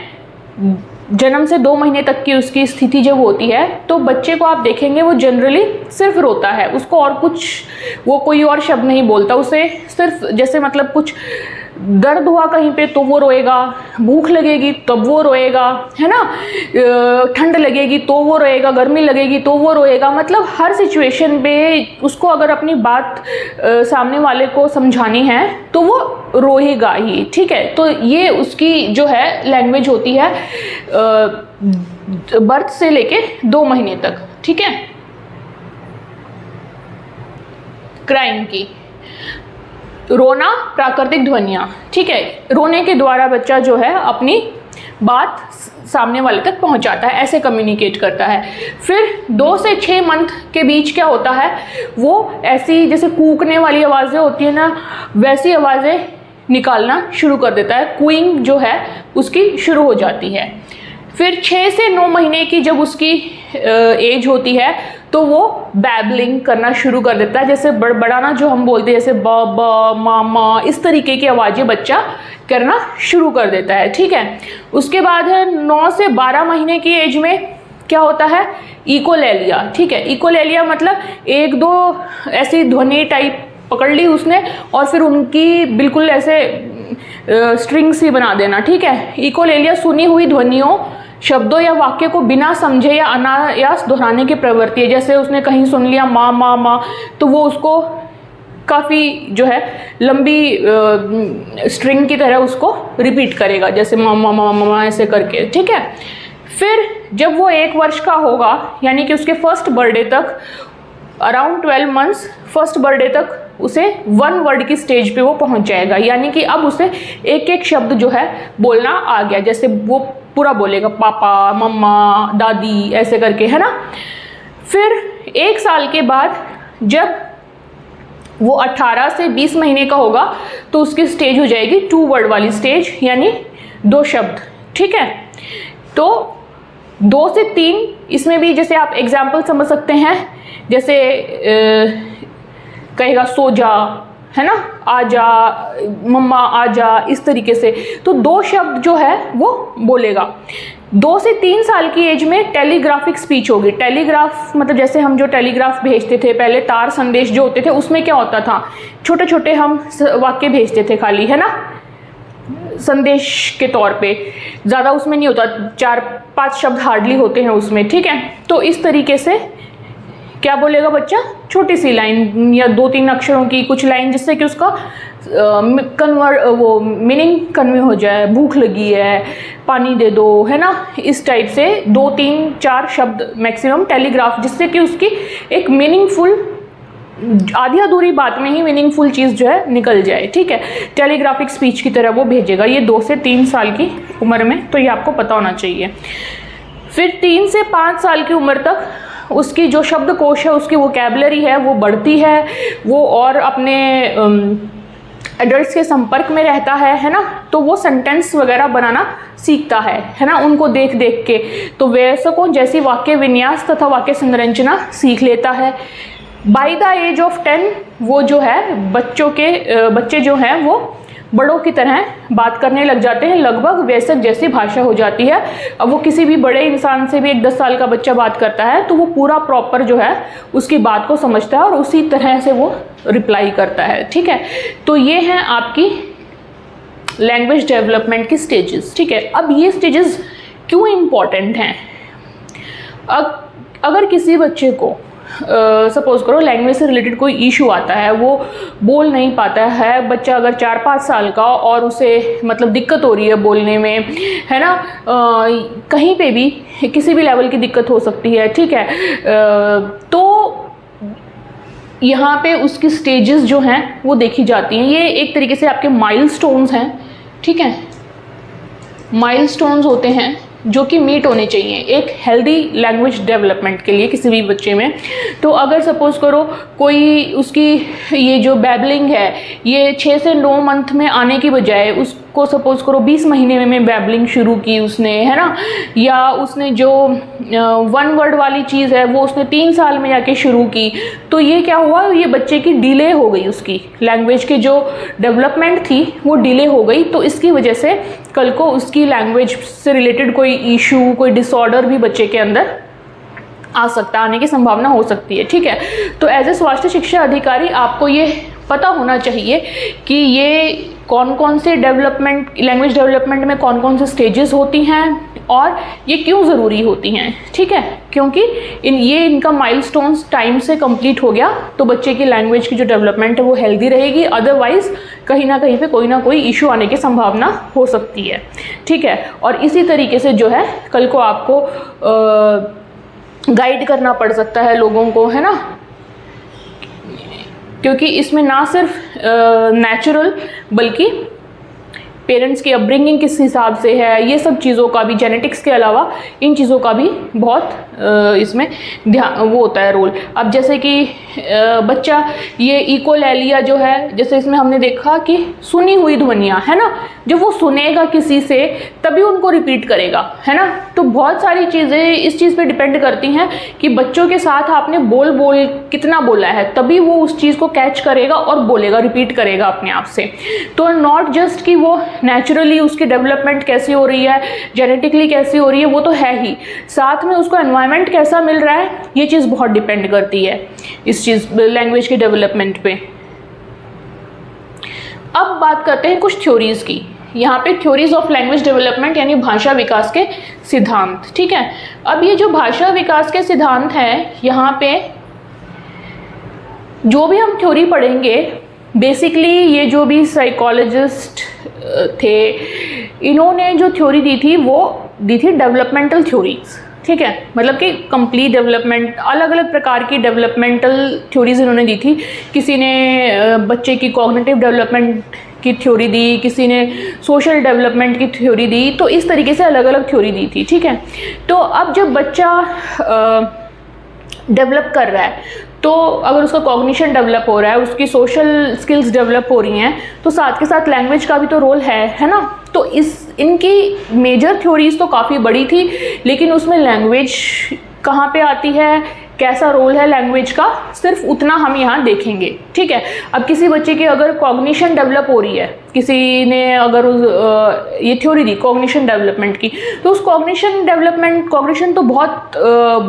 जन्म से 2 महीने तक की उसकी स्थिति जब होती है तो बच्चे को आप देखेंगे वो जनरली सिर्फ रोता है, उसको और कुछ, वो कोई और शब्द नहीं बोलता, उसे सिर्फ जैसे मतलब कुछ दर्द हुआ कहीं पे तो वो रोएगा, भूख लगेगी तब वो रोएगा, है ना, ठंड लगेगी तो वो रोएगा, गर्मी लगेगी तो वो रोएगा। मतलब हर सिचुएशन पे उसको अगर अपनी बात सामने वाले को समझानी है तो वो रोएगा ही, ठीक है। तो ये उसकी जो है लैंग्वेज होती है बर्थ से लेके 2 महीने तक, ठीक है। क्राइम की, रोना, प्राकृतिक ध्वनियाँ, ठीक है। रोने के द्वारा बच्चा जो है अपनी बात सामने वाले तक पहुंचाता है, ऐसे कम्युनिकेट करता है। फिर 2 से 6 मंथ के बीच क्या होता है, वो ऐसी जैसे कूकने वाली आवाज़ें होती है ना, वैसी आवाज़ें निकालना शुरू कर देता है, कूइंग जो है उसकी शुरू हो जाती है। फिर 6 से 9 महीने की जब उसकी एज होती है तो वो बैबलिंग करना शुरू कर देता है, जैसे बड़बड़ाना जो हम बोलते हैं, जैसे ब ब मामा, इस तरीके की आवाज़ें बच्चा करना शुरू कर देता है, ठीक है। उसके बाद है 9 से 12 महीने की एज में क्या होता है, इकोलेलिया, ठीक है। इकोलेलिया मतलब 1-2 ऐसी ध्वनि टाइप पकड़ ली उसने और फिर उनकी बिल्कुल ऐसे स्ट्रिंग सी बना देना, ठीक है। इकोलेलिया सुनी हुई ध्वनियों, शब्दों या वाक्य को बिना समझे या अनायास दोहराने की प्रवृत्ति है। जैसे उसने कहीं सुन लिया माँ माँ माँ, तो वो उसको काफ़ी जो है लंबी स्ट्रिंग की तरह उसको रिपीट करेगा, जैसे माँ माँ माँ माँ ऐसे करके, ठीक है। फिर जब वो 1 वर्ष का होगा, यानी कि उसके फर्स्ट बर्थडे तक, अराउंड 12 मंथ्स, फर्स्ट बर्थडे तक उसे 1 वर्ड की स्टेज पे वो पहुंच जाएगा, यानी कि अब उसे एक एक शब्द जो है बोलना आ गया। जैसे वो पूरा बोलेगा पापा, मम्मा, दादी ऐसे करके, है ना। फिर 1 साल के बाद जब वो 18 से 20 महीने का होगा तो उसकी स्टेज हो जाएगी 2 वर्ड वाली स्टेज, यानी 2 शब्द, ठीक है। तो 2 से 3 इसमें भी जैसे आप एग्जाम्पल समझ सकते हैं, जैसे कहेगा सो जा, है ना, आजा मम्मा आजा, इस तरीके से। तो 2 शब्द जो है वो बोलेगा। 2 से 3 साल की एज में टेलीग्राफिक स्पीच होगी। टेलीग्राफ मतलब जैसे हम जो टेलीग्राफ भेजते थे पहले, तार संदेश जो होते थे, उसमें क्या होता था, छोटे छोटे हम वाक्य भेजते थे खाली, है ना, संदेश के तौर पे, ज़्यादा उसमें नहीं होता, 4-5 शब्द हार्डली होते हैं उसमें, ठीक है। तो इस तरीके से क्या बोलेगा बच्चा, छोटी सी लाइन या 2-3 अक्षरों की कुछ लाइन, जिससे कि उसका वो मीनिंग कन्वे हो जाए। भूख लगी है, पानी दे दो, है ना, इस टाइप से 2-3-4 शब्द मैक्सिमम टेलीग्राफ, जिससे कि उसकी एक मीनिंगफुल, आधी अधूरी बात में ही मीनिंगफुल चीज़ जो है निकल जाए, ठीक है। टेलीग्राफिक स्पीच की तरह वो भेजेगा, ये 2 से 3 साल की उम्र में, तो ये आपको पता होना चाहिए। फिर 3 से 5 साल की उम्र तक उसकी जो शब्दकोश है, उसकी वोकैबुलरी है, वो बढ़ती है, वो और अपने एडल्ट्स के संपर्क में रहता है ना, तो वो सेंटेंस वगैरह बनाना सीखता है ना, उनको देख देख के। तो वयस्कों जैसी वाक्य विन्यास तथा वाक्य संरचना सीख लेता है। बाय द एज ऑफ 10 वो जो है बच्चे जो हैं वो बड़ों की तरह बात करने लग जाते हैं, लगभग वयस्क जैसी भाषा हो जाती है। अब वो किसी भी बड़े इंसान से भी, एक 10 साल का बच्चा बात करता है तो वो पूरा प्रॉपर जो है उसकी बात को समझता है और उसी तरह से वो रिप्लाई करता है, ठीक है। तो ये हैं आपकी लैंग्वेज डेवलपमेंट की स्टेजेस, ठीक है। अब ये स्टेजेस क्यों इम्पॉर्टेंट हैं? अगर किसी बच्चे को सपोज करो लैंग्वेज से रिलेटेड कोई इशू आता है, वो बोल नहीं पाता है बच्चा, अगर 4-5 साल का, और उसे मतलब दिक्कत हो रही है बोलने में, है ना, कहीं पे भी किसी भी लेवल की दिक्कत हो सकती है, ठीक है। तो यहाँ पे उसकी स्टेजेस जो हैं वो देखी जाती हैं। ये एक तरीके से आपके माइलस्टोन्स हैं, ठीक है। माइलस्टोन्स होते हैं जो कि मीट होने चाहिए एक हेल्दी लैंग्वेज डेवलपमेंट के लिए किसी भी बच्चे में। तो अगर सपोज करो कोई उसकी ये जो बैबलिंग है ये 6 से 9 मंथ में आने की बजाय उसको सपोज करो 20 महीने में बैबलिंग शुरू की उसने, है ना, या उसने जो 1 वर्ड वाली चीज़ है वो उसने 3 साल में जाके शुरू की, तो ये क्या हुआ, ये बच्चे की डिले हो गई, उसकी लैंग्वेज की जो डेवलपमेंट थी वो डिले हो गई। तो इसकी वजह से कल को उसकी लैंग्वेज से रिलेटेड कोई इशू, कोई डिसऑर्डर भी बच्चे के अंदर आ सकता, आने की संभावना हो सकती है, ठीक है। तो एज ए स्वास्थ्य शिक्षा अधिकारी आपको ये पता होना चाहिए कि ये कौन कौन से डेवलपमेंट, लैंग्वेज डेवलपमेंट में कौन कौन से स्टेजेस होती हैं और ये क्यों ज़रूरी होती हैं, ठीक है। क्योंकि इनका माइलस्टोन्स टाइम से कंप्लीट हो गया तो बच्चे की लैंग्वेज की जो डेवलपमेंट है वो हेल्दी रहेगी, अदरवाइज़ कहीं ना कहीं पे कोई ना कोई इशू आने की संभावना हो सकती है, ठीक है। और इसी तरीके से जो है कल को आपको गाइड करना पड़ सकता है लोगों को, है ना, क्योंकि इसमें ना सिर्फ नेचुरल बल्कि पेरेंट्स की अपब्रिंगिंग किस हिसाब से है, ये सब चीज़ों का भी, जेनेटिक्स के अलावा इन चीज़ों का भी बहुत इसमें ध्यान वो होता है रोल। अब जैसे कि बच्चा ये इकोलेलिया जो है, जैसे इसमें हमने देखा कि सुनी हुई ध्वनियाँ, है ना, जब वो सुनेगा किसी से तभी उनको रिपीट करेगा, है ना। तो बहुत सारी चीज़ें इस चीज़ पे डिपेंड करती हैं कि बच्चों के साथ आपने बोल कितना बोला है, तभी वो उस चीज़ को कैच करेगा और बोलेगा, रिपीट करेगा अपने आप से। तो नॉट जस्ट कि वो नेचुरली उसकी डेवलपमेंट कैसी हो रही है, जेनेटिकली कैसी हो रही है, वो तो है ही, साथ में उसको एनवायरनमेंट कैसा मिल रहा है, ये चीज़ बहुत डिपेंड करती है इस चीज़ लैंग्वेज के डेवलपमेंट पे। अब बात करते हैं कुछ थ्योरीज की। यहाँ पे थ्योरीज ऑफ लैंग्वेज डेवलपमेंट यानी भाषा विकास के सिद्धांत, ठीक है। अब ये जो भाषा विकास के सिद्धांत हैं, यहाँ पे जो भी हम थ्योरी पढ़ेंगे, बेसिकली ये जो भी साइकोलॉजिस्ट थे, इन्होंने जो थ्योरी दी थी वो दी थी डेवलपमेंटल थ्योरीज, ठीक है। मतलब कि कंप्लीट डेवलपमेंट, अलग अलग प्रकार की डेवलपमेंटल थ्योरीज इन्होंने दी थी। किसी ने बच्चे की कॉग्निटिव डेवलपमेंट की थ्योरी दी, किसी ने सोशल डेवलपमेंट की थ्योरी दी, तो इस तरीके से अलग अलग थ्योरी दी थी, ठीक है। तो अब जब बच्चा डेवलप कर रहा है, तो अगर उसका कॉग्निशन डेवलप हो रहा है, उसकी सोशल स्किल्स डेवलप हो रही हैं, तो साथ के साथ लैंग्वेज का भी तो रोल है ना। तो इनकी मेजर थ्योरीज तो काफ़ी बड़ी थी, लेकिन उसमें लैंग्वेज कहाँ पे आती है, कैसा रोल है लैंग्वेज का, सिर्फ उतना हम यहाँ देखेंगे, ठीक है। अब किसी बच्चे की अगर कॉग्निशन डेवलप हो रही है, किसी ने अगर ये थ्योरी दी कॉग्निशन डेवलपमेंट की, तो उस कॉग्निशन तो बहुत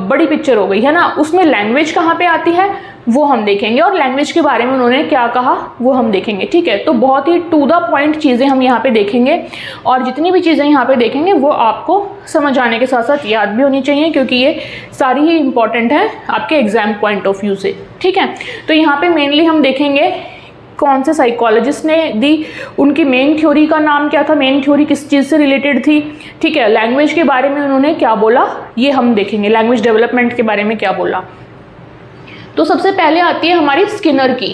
बड़ी पिक्चर हो गई है ना। उसमें लैंग्वेज कहाँ पे आती है वो हम देखेंगे, और लैंग्वेज के बारे में उन्होंने क्या कहा वो हम देखेंगे, ठीक है। तो बहुत ही टू द पॉइंट चीज़ें हम यहाँ पे देखेंगे, और जितनी भी चीज़ें यहाँ पे देखेंगे वो आपको समझ आने के साथ साथ याद भी होनी चाहिए, क्योंकि ये सारी ही इंपॉर्टेंट है आपके एग्जाम पॉइंट ऑफ व्यू से, ठीक है। तो यहाँ पे मेनली हम देखेंगे कौन से साइकोलॉजिस्ट ने दी, उनकी मेन थ्योरी का नाम क्या था, मेन थ्योरी किस चीज़ से रिलेटेड थी, ठीक है। लैंग्वेज के बारे में उन्होंने क्या बोला ये हम देखेंगे, लैंग्वेज डेवलपमेंट के बारे में क्या बोला। तो सबसे पहले आती है हमारी स्किनर की।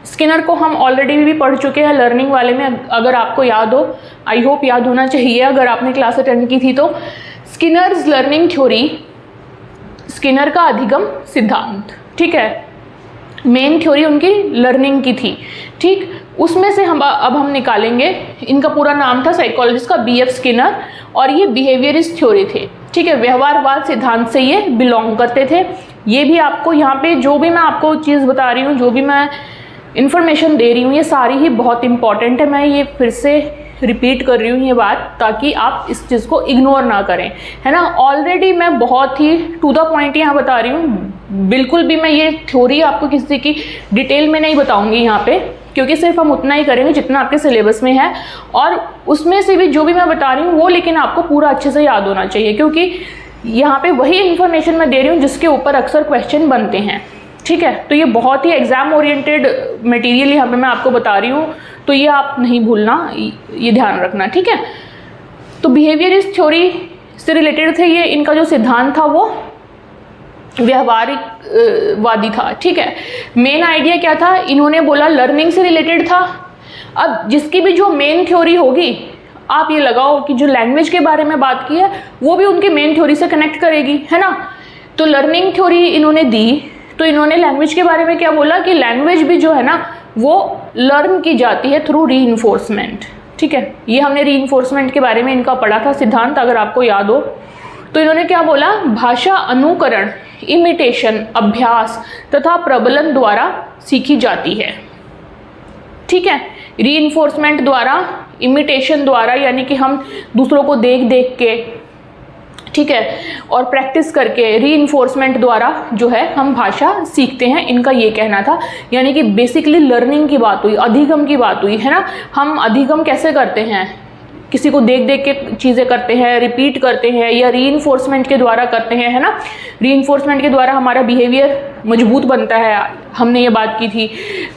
स्किनर को हम ऑलरेडी भी पढ़ चुके हैं लर्निंग वाले में, अगर आपको याद हो, आई होप याद होना चाहिए अगर आपने क्लास अटेंड की थी तो। स्किनर्स लर्निंग थ्योरी, स्किनर का अधिगम सिद्धांत, ठीक है। मेन थ्योरी उनकी लर्निंग की थी, ठीक। उसमें से अब हम निकालेंगे, इनका पूरा नाम था साइकोलॉजिस्ट का BF स्किनर, और ये बिहेवियरिस्ट थ्योरी थे, ठीक है। व्यवहारवाद सिद्धांत से ये बिलोंग करते थे। ये भी आपको यहाँ पे जो भी मैं आपको चीज़ बता रही हूँ, जो भी मैं इन्फॉर्मेशन दे रही हूँ, ये सारी ही बहुत इंपॉर्टेंट है। मैं ये फिर से रिपीट कर रही हूँ ये बात, ताकि आप इस चीज़ को इग्नोर ना करें, है ना। ऑलरेडी मैं बहुत ही टू द पॉइंट यहाँ बता रही हूँ, बिल्कुल भी मैं ये थ्योरी आपको किसी की डिटेल में नहीं बताऊँगी यहाँ पे, क्योंकि सिर्फ हम उतना ही करेंगे जितना आपके सिलेबस में है, और उसमें से भी जो भी मैं बता रही हूँ वो लेकिन आपको पूरा अच्छे से याद होना चाहिए, क्योंकि यहाँ पे वही इन्फॉर्मेशन मैं दे रही हूँ जिसके ऊपर अक्सर क्वेश्चन बनते हैं, ठीक है। तो ये बहुत ही एग्जाम ओरिएंटेड मटेरियल यहाँ पे मैं आपको बता रही हूँ, तो ये आप नहीं भूलना, ये ध्यान रखना, ठीक है। तो बिहेवियरिस्ट थ्योरी से रिलेटेड थे ये, इनका जो सिद्धांत था वो व्यवहारिक वादी था, ठीक है। मेन आइडिया क्या था, इन्होंने बोला लर्निंग से रिलेटेड था। अब जिसकी भी जो मेन थ्योरी होगी, आप ये लगाओ कि जो लैंग्वेज के बारे में बात की है वो भी उनके मेन थ्योरी से कनेक्ट करेगी, है ना। तो लर्निंग थ्योरी इन्होंने दी, तो इन्होंने लैंग्वेज के बारे में क्या बोला कि लैंग्वेज भी जो है ना वो लर्न की जाती है थ्रू रीइंफोर्समेंट, ठीक है। ये हमने रीइंफोर्समेंट के बारे में इनका पढ़ा था सिद्धांत, अगर आपको याद हो। तो इन्होंने क्या बोला, भाषा अनुकरण, इमिटेशन, अभ्यास तथा प्रबलन द्वारा सीखी जाती है, ठीक है। रीइंफोर्समेंट द्वारा, इमिटेशन द्वारा, यानी कि हम दूसरों को देख देख के, ठीक है, और प्रैक्टिस करके, रीइंफोर्समेंट द्वारा जो है हम भाषा सीखते हैं, इनका ये कहना था। यानी कि बेसिकली लर्निंग की बात हुई, अधिगम की बात हुई, है ना। हम अधिगम कैसे करते हैं, किसी को देख देख के चीज़ें करते हैं, रिपीट करते हैं, या रीइंफोर्समेंट के द्वारा करते हैं, है ना। रीइंफोर्समेंट के द्वारा हमारा बिहेवियर मजबूत बनता है, हमने ये बात की थी।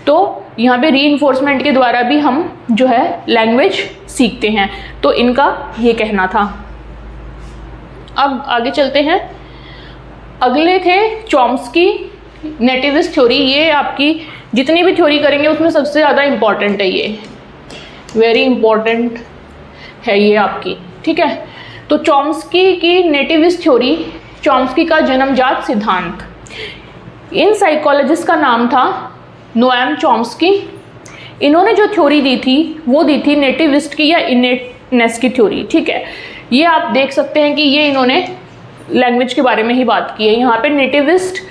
तो यहाँ पे रीइंफोर्समेंट के द्वारा भी हम जो है लैंग्वेज सीखते हैं, तो इनका ये कहना था। अब आगे चलते हैं, अगले थे चॉम्स्की नेटिविस्ट थ्योरी। ये आपकी जितनी भी थ्योरी करेंगे उसमें सबसे ज़्यादा इम्पॉर्टेंट है, ये वेरी इम्पॉर्टेंट है ये आपकी, ठीक है। तो चॉम्स्की की नेटिविस्ट थ्योरी, चॉम्स्की का जन्मजात सिद्धांत, इन साइकोलॉजिस्ट का नाम था नोएम चॉम्स्की। इन्होंने जो थ्योरी दी थी वो दी थी नेटिविस्ट की या इनेटनेस की थ्योरी, ठीक है। ये आप देख सकते हैं कि ये इन्होंने लैंग्वेज के बारे में ही बात की है। यहाँ पे नेटिविस्ट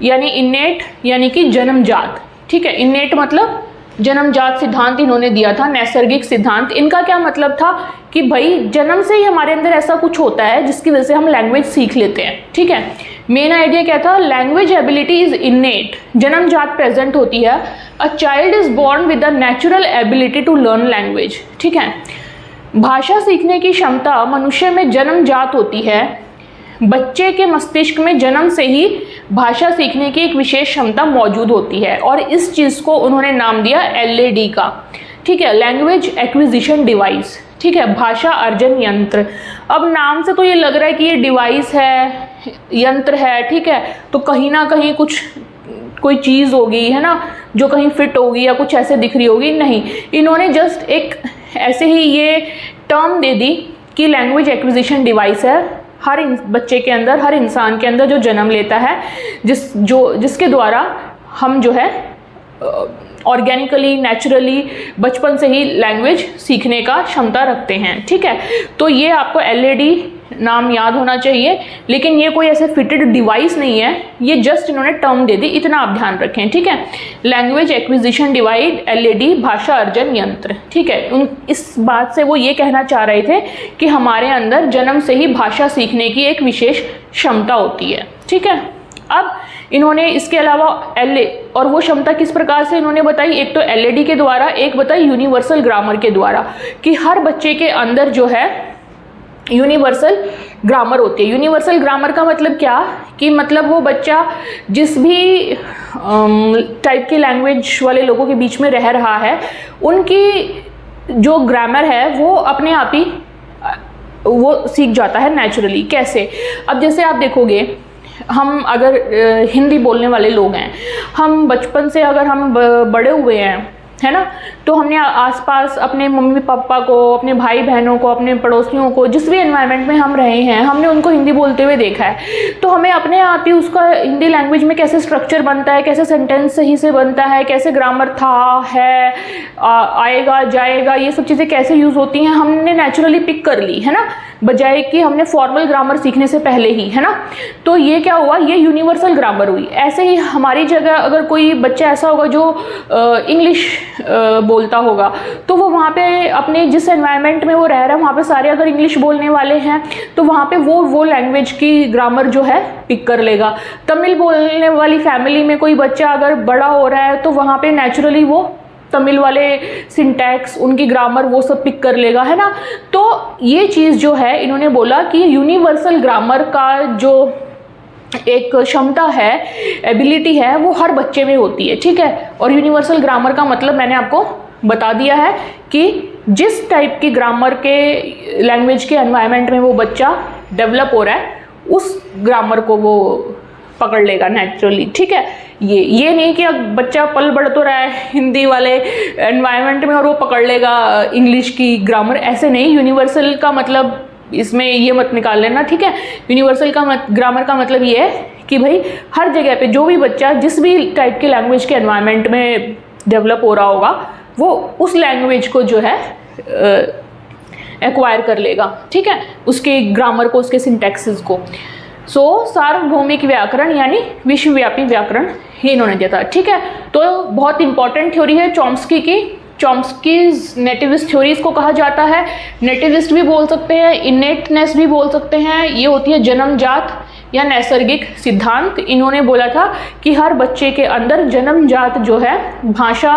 यानी इनेट यानी कि जन्मजात, ठीक है। इनेट मतलब जन्मजात सिद्धांत इन्होंने दिया था, नैसर्गिक सिद्धांत। इनका क्या मतलब था कि भाई जन्म से ही हमारे अंदर ऐसा कुछ होता है जिसकी वजह से हम लैंग्वेज सीख लेते हैं, ठीक है। मेन आइडिया क्या था, लैंग्वेज एबिलिटी इज इनेट, जन्मजात प्रेजेंट होती है। A child is born with the natural ability to learn language, ठीक है। भाषा सीखने की क्षमता मनुष्य में जन्मजात होती है। बच्चे के मस्तिष्क में जन्म से ही भाषा सीखने की एक विशेष क्षमता मौजूद होती है और इस चीज़ को उन्होंने नाम दिया LAD का, ठीक है, लैंग्वेज एक्विजिशन डिवाइस, ठीक है, भाषा अर्जन यंत्र। अब नाम से तो ये लग रहा है कि ये डिवाइस है, यंत्र है, ठीक है, तो कहीं ना कहीं कुछ कोई चीज़ होगी, है ना, जो कहीं फिट होगी या कुछ ऐसे दिख रही होगी। नहीं, इन्होंने जस्ट एक ऐसे ही ये टर्म दे दी कि लैंग्वेज एक्विजिशन डिवाइस है हर बच्चे के अंदर, हर इंसान के अंदर जो जन्म लेता है, जिसके द्वारा हम जो है ऑर्गेनिकली, नेचुरली बचपन से ही लैंग्वेज सीखने का क्षमता रखते हैं, ठीक है। तो ये आपको LAD नाम याद होना चाहिए, लेकिन ये कोई ऐसे फिटेड डिवाइस नहीं है, ये जस्ट इन्होंने टर्म दे दी, इतना आप ध्यान रखें, ठीक है। लैंग्वेज एक्विजिशन डिवाइस, LAD, भाषा अर्जन यंत्र, ठीक है। इस बात से वो ये कहना चाह रहे थे कि हमारे अंदर जन्म से ही भाषा सीखने की एक विशेष क्षमता होती है, ठीक है। अब इन्होंने इसके अलावा और वो क्षमता किस प्रकार से इन्होंने बताई, एक तो LAD के द्वारा, एक बताई यूनिवर्सल ग्रामर के द्वारा, कि हर बच्चे के अंदर जो है यूनिवर्सल ग्रामर होती है। यूनिवर्सल ग्रामर का मतलब क्या, कि मतलब वो बच्चा जिस भी टाइप की लैंग्वेज वाले लोगों के बीच में रह रहा है, उनकी जो ग्रामर है वो अपने आप ही वो सीख जाता है नेचुरली। कैसे, अब जैसे आप देखोगे, हम अगर हिंदी बोलने वाले लोग हैं, हम बचपन से अगर हम बड़े हुए हैं, है ना, तो हमने आसपास अपने मम्मी पापा को, अपने भाई बहनों को, अपने पड़ोसियों को, जिस भी एनवायरनमेंट में हम रहे हैं, हमने उनको हिंदी बोलते हुए देखा है, तो हमें अपने आप ही उसका हिंदी लैंग्वेज में कैसे स्ट्रक्चर बनता है, कैसे सेंटेंस सही से बनता है, कैसे ग्रामर था, है, आएगा, जाएगा, ये सब चीज़ें कैसे यूज़ होती हैं, हमने नेचुरली पिक कर ली, है ना, बजाय कि हमने फॉर्मल ग्रामर सीखने से पहले ही, है ना। तो ये क्या हुआ, ये यूनिवर्सल ग्रामर हुई। ऐसे ही हमारी जगह अगर कोई बच्चा ऐसा होगा जो इंग्लिश बोलता होगा, तो वो वहाँ पे अपने जिस एनवायरनमेंट में वो रह रहा है, वहाँ पे सारे अगर इंग्लिश बोलने वाले हैं, तो वहाँ पे वो लैंग्वेज की ग्रामर जो है पिक कर लेगा। तमिल बोलने वाली फैमिली में कोई बच्चा अगर बड़ा हो रहा है, तो वहाँ पे नेचुरली वो तमिल वाले सिंटैक्स, उनकी ग्रामर, वो सब पिक कर लेगा, है ना। तो ये चीज़ जो है, इन्होंने बोला कि यूनिवर्सल ग्रामर का जो एक क्षमता है, एबिलिटी है, वो हर बच्चे में होती है, ठीक है। और यूनिवर्सल ग्रामर का मतलब मैंने आपको बता दिया है कि जिस टाइप की ग्रामर के लैंग्वेज के एनवायरनमेंट में वो बच्चा डेवलप हो रहा है, उस ग्रामर को वो पकड़ लेगा नेचुरली, ठीक है। ये नहीं कि अब बच्चा पल बढ़ तो रहा है हिंदी वाले एनवायरनमेंट में और वो पकड़ लेगा इंग्लिश की ग्रामर, ऐसे नहीं। यूनिवर्सल का मतलब इसमें ये मत निकाल लेना, ठीक है। यूनिवर्सल का ग्रामर का मतलब ये है कि भाई हर जगह पे जो भी बच्चा जिस भी टाइप के लैंग्वेज के एनवायरनमेंट में डेवलप हो रहा होगा, वो उस लैंग्वेज को जो है एक्वायर कर लेगा, ठीक है, उसके ग्रामर को, उसके सिंटैक्सेस को। सार्वभौमिक व्याकरण यानी विश्वव्यापी व्याकरण, ये इन्होंने दिया था, ठीक है। तो बहुत इंपॉर्टेंट थ्योरी है चॉम्स्की की। चॉम्स्कीज नेटिविस्ट थ्योरी इसको कहा जाता है। नेटिविस्ट भी बोल सकते हैं, इनेटनेस भी बोल सकते हैं। ये होती है जन्मजात या नैसर्गिक सिद्धांत। इन्होंने बोला था कि हर बच्चे के अंदर जन्मजात जो है भाषा